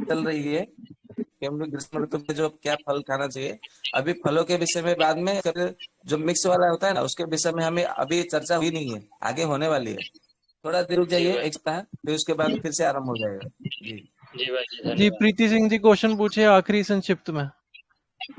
चल रही है कि हम लोग ग्रीष्म ऋतु में जो क्या फल खाना चाहिए। अभी फलों के विषय में बाद में, फिर जो मिक्स वाला होता है ना उसके विषय में हमें अभी चर्चा हुई नहीं है, आगे होने वाली है। थोड़ा देर रुक जी जाइए, एक वैद्य सप्ताह, फिर उसके बाद फिर से आरंभ हो जाएगा। जी जी वैद्य जी, जी धन्यवाद। प्रीति सिंह जी क्वेश्चन पूछिए आखिरी संक्षिप्त में।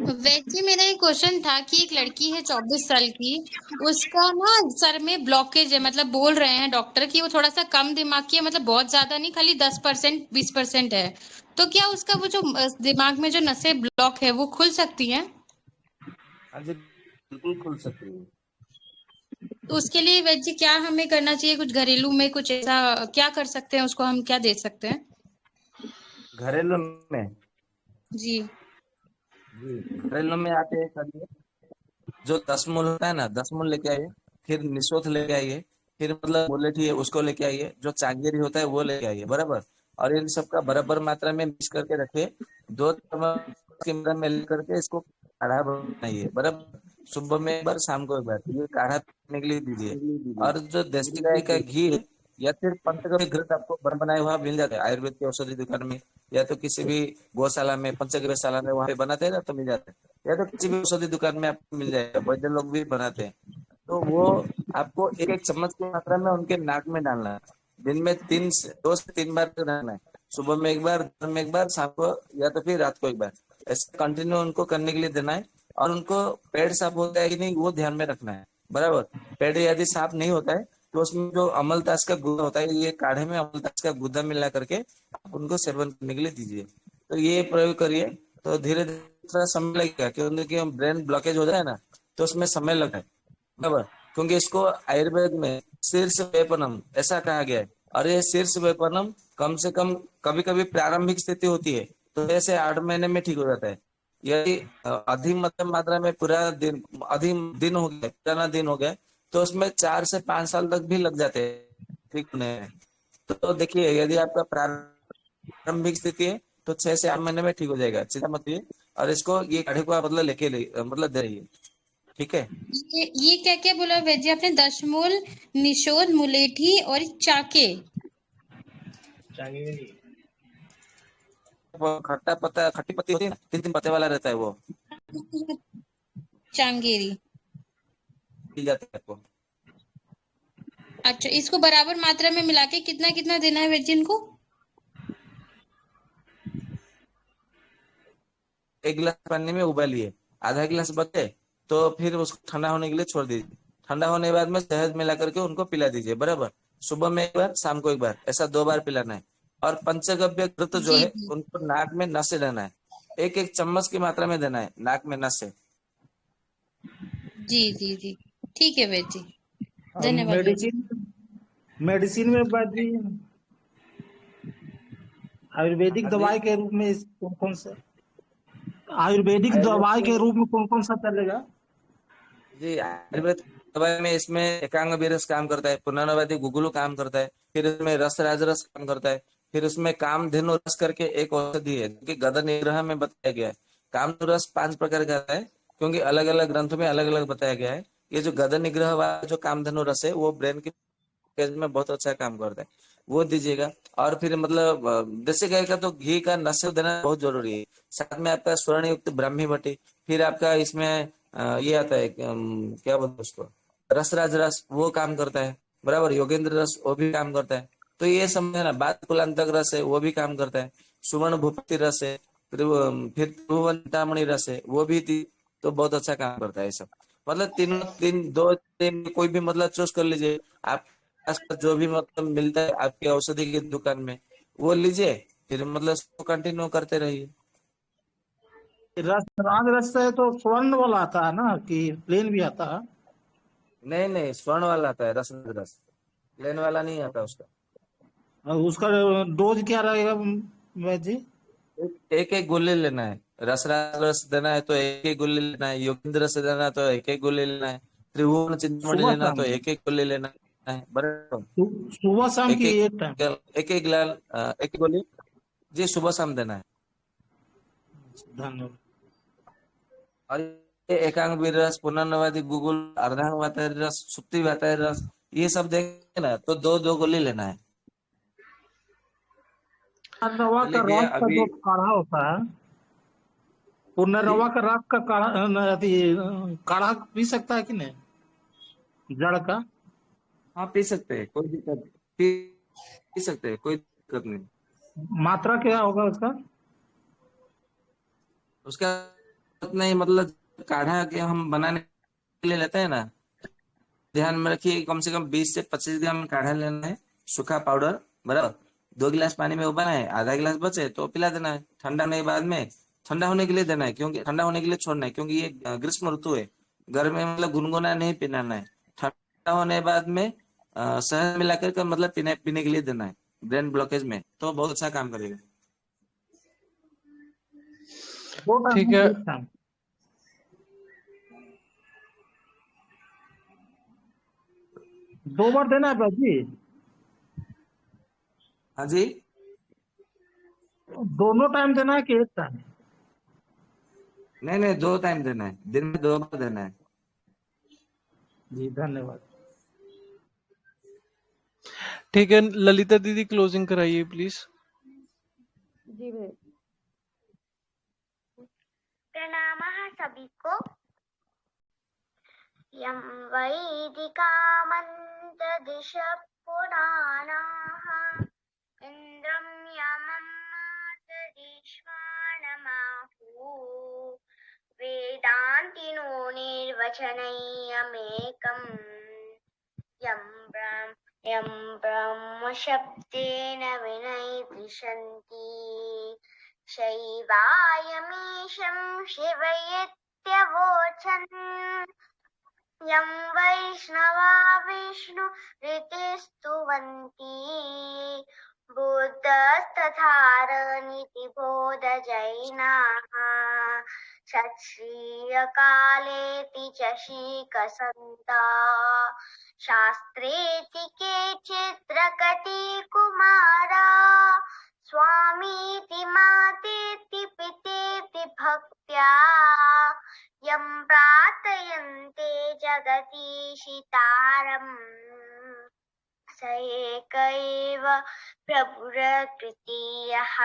वैसे मेरा एक क्वेश्चन था कि एक लड़की है 24 साल की, उसका ना सर में ब्लॉकेज है, मतलब बोल रहे हैं डॉक्टर कि वो थोड़ा सा कम दिमाग की है, मतलब बहुत ज्यादा नहीं, खाली 10% 20% है। तो क्या उसका वो जो दिमाग में जो नसें ब्लॉक है वो खुल सकती हैं? हाँ जी, बिल्कुल खुल सकती है। तो उसके लिए वैद्य क्या हमें करना चाहिए? कुछ घरेलू में कुछ ऐसा क्या कर सकते हैं? उसको हम क्या दे सकते हैं? घरेलू में, जी जी घरेलू में आते हैं करिए, जो 10 मूल होता है ना, 10 मूल लेके आइए, फिर निशोथ लेके आइए, फिर मतलब मुलेठी है उसको लेके आइए, जो चांगेरी होता है वो लेके आइए, बराबर। और इन सब का बराबर मात्रा में मिक्स करके रखिए, 2 चम्मच की मात्रा में लेकर के इसको काढ़ा बनाइए, बराबर। सुबह में एक बार, शाम को एक बार, ये काढ़ा पीने के लिए दीजिए। और जो देसी गाय का घी है या फिर पंचगव्य घृत आपको बनाया हुआ मिल जाता है आयुर्वेद की औषधि दुकान में, या तो किसी भी गौशाला में, पंचगव्यशाला में वहां पे बनाते हैं ना, तो मिल जाता है, या तो किसी भी औषधि दुकान में आपको मिल जाएगा, वैद्य लोग भी बनाते हैं। तो वो आपको 1-1 चम्मच की मात्रा में उनके नाक में डालना है। दिन में 2 से 3 बार डालना है, सुबह में एक बार, दोपहर में एक बार, शाम को या तो फिर रात को एक बार। ऐसे कंटिन्यू उनको करने के लिए देना है। और उनको पेट साफ होता है कि नहीं वो ध्यान में रखना है, बराबर। पेट यदि साफ नहीं होता है तो उसमें जो अमलतास का गुदा होता है, ये काढ़े में अमलतास का गुदा मिला करके आप उनको सेवन करने के लिए दीजिए। तो ये प्रयोग करिए, तो धीरे धीरे थोड़ा समय लगेगा, क्योंकि ब्रेन ब्लॉकेज हो जाए ना तो उसमें समय लगता है, बराबर। क्योंकि इसको आयुर्वेद में शीर्ष वेपनम ऐसा कहा गया है। और ये शीर्ष वेपनम कम से कम, कभी कभी प्रारंभिक स्थिति होती है तो ऐसे 8 महीने में ठीक हो जाता है। यदि अधिक मध्यम मात्रा में पूरा दिन, अधिक दिन हो गया, पुराना दिन हो गया, तो उसमें 4 से 5 साल तक भी लग जाते हैं ठीक होने में। तो देखिए, यदि आपका प्रारंभिक स्थिति है तो 6 से 8 महीने में ठीक हो जाएगा, चिंता मत कीजिए। और इसको, ये काढ़े को आप मतलब दे रही है, ठीक है। ये क्या क्या बोला वैद्य आपने? दशमूल, निशोध, मुलेठी और चाके। वो खट्टा पत्ता, खट्टी पत्ती होती है ना, 3-3 पत्ते वाला रहता है, वो चांगेरी। मिल जाता है आपको। अच्छा, इसको बराबर मात्रा में मिला के कितना कितना देना है वैद्य इनको? 1 गिलास पानी में उबालिए, आधा गिलास बचे तो फिर उसको ठंडा होने के लिए छोड़ दीजिए। ठंडा होने के बाद में शहद मिला करके उनको पिला दीजिए, बराबर। सुबह में एक बार, शाम को एक बार, ऐसा 2 बार पिलाना है। और पंचगव्य घृत जो जी है उनको नाक में नस से देना है, 1-1 चम्मच की मात्रा में देना है नाक में नस से। जी जी जी, ठीक है वैद्य जी, धन्यवाद वैद्य। मेडिसिन में वैद्य आयुर्वेदिक हाँ जी, दवाई के रूप में कौन कौन सा आयुर्वेदिक आयुर्वेद दवाई के में, रूप में कौन सा चलेगा? जी आयुर्वेद दवाई में इसमें एकांग विरस काम करता है, पुनर्नवादी गुगुलु काम करता है, फिर इसमें रस राजरस काम करता है, फिर उसमें कामधेनु रस करके एक औषधि है जो कि गद निग्रह में बताया गया है। कामधेनु रस 5 प्रकार का है, क्योंकि अलग अलग ग्रंथों में अलग अलग बताया गया है। ये जो गद निग्रह वाला जो कामधेनु रस है वो ब्रेन की पेज में बहुत अच्छा काम करता है, वो दीजिएगा। और फिर मतलब देसी गाय का तो घी का नशे देना बहुत जरूरी है। साथ में आपका स्वर्ण युक्त ब्राह्मी भट्टी, फिर आपका इसमें ये आता है क्या बोलते हैं उसको, रसराज रस, वो काम करता है, बराबर। योगेंद्र रस वो भी काम करता है। तो ये समझे ना, बात कुलांतक रस है वो भी काम करता है, सुवर्ण भूपति रस है, फिर त्रिभुवन चिंतामणि रस है वो भी तो बहुत अच्छा काम करता है ये सब। मतलब तीनों, 2-3 कोई भी मतलब चूज कर लीजिए आप, आसपास जो भी मतलब मिलता है आपकी औषधि की दुकान में वो लीजिए, फिर मतलब उसको कंटिन्यू करते रहिए। रस राज रस है तो स्वर्ण वाला आता है ना कि प्लेन भी आता है? नहीं नहीं, स्वर्ण वाला आता है, रस रस, प्लेन वाला नहीं आता उसका। और उसका डोज क्या रहेगा वैद्य जी? एक एक गोली लेना है। रस रस देना है तो एक एक गोली लेना है, योगेंद्र से देना है तो एक एक गोली लेना है, त्रिभुवन चिंतामणि सुबह लेना शाम तो एक एक गोली लेना है, बराबर। सुबह शाम एक की एक एक टाइम? एक एक लाल एक गोली जी सुबह शाम देना है। धन्यवाद। और ये एकांग वीर रस, पुनर्नवादी गुगुल, अर्धांग वातायन रस, सुप्ति वातायन रस, ये सब देंगे ना तो दो दो गोली लेना है। पुनर्नवा का चलिए रात का अभी जो काढ़ा होता है, पुनर्नवा का रात का काढ़ा पी सकता है कि नहीं, जड़ का? हाँ पी सकते हैं, कोई दिक्कत नहीं, पी सकते हैं, कोई दिक्कत नहीं। मात्रा क्या होगा उसका? उसका नहीं, मतलब काढ़ा के हम बनाने के लिए लेते हैं ना, ध्यान में रखिए कम से कम 20 से 25 ग्राम काढ़ा लेना है, सूखा पाउडर, बराबर। 2 गिलास पानी में उबालना है, आधा गिलास बचे तो पिला देना है। ठंडा होने के बाद में ठंडा होने के लिए देना है, क्योंकि ठंडा होने के लिए छोड़ना है, क्योंकि ये ग्रीष्म ऋतु है, गर्म में मतलब गुनगुना नहीं पिलाना है। ठंडा होने के बाद में शहद मिलाकर के मतलब पीने पीने के लिए देना है, ब्रेन ब्लॉकेज में, तो बहुत अच्छा काम करेगा। ठीक है। दो बार देना है बाजी? हाँ जी, दोनों टाइम देना है कि एक टाइम? नहीं नहीं, 2 टाइम देना है, दिन में 2 बार देना है। जी धन्यवाद। ठीक है, ललिता दीदी क्लोजिंग कराइए प्लीज। जी भाई। प्रणामः सभी को। यं वैदिकामन्त्रदिशः पुराणाः इन्द्रं यमं मातरिश्वाणमाहुः वेदान्तिनो निर्वचनैयमेकम् यं ब्रह्मशब्देन विनैतिशन्ति शैवायमीशं शिवयेत्यवोचन् यं वैष्णवा विष्णुरितिस्तुवन्ति बुद्धस्तथारनीति बोधजैनाः षट्श्रीयकालेति च शीकसन्ता शास्त्रेति केचित् प्रकटिकुमारा स्वामीति मातेति पितेति भक्त्या यं प्रार्थयन्ते जगदीशितारम् स एक एव प्रभुरकृतीयः।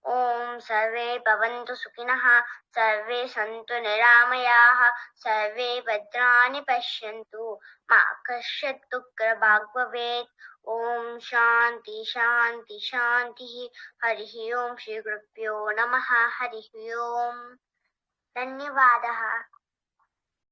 ॐ सर्वे भवन्तु सुखिनः, सर्वे सन्तु निरामयाः, सर्वे भद्राणि पश्यन्तु, मा कश्चित् दुःखभाग् भवेत्। ॐ शान्ति शान्ति शान्तिः। हरिः ओम् श्री गुरुभ्यो नमः। हरिः ओम्। धन्यवादः।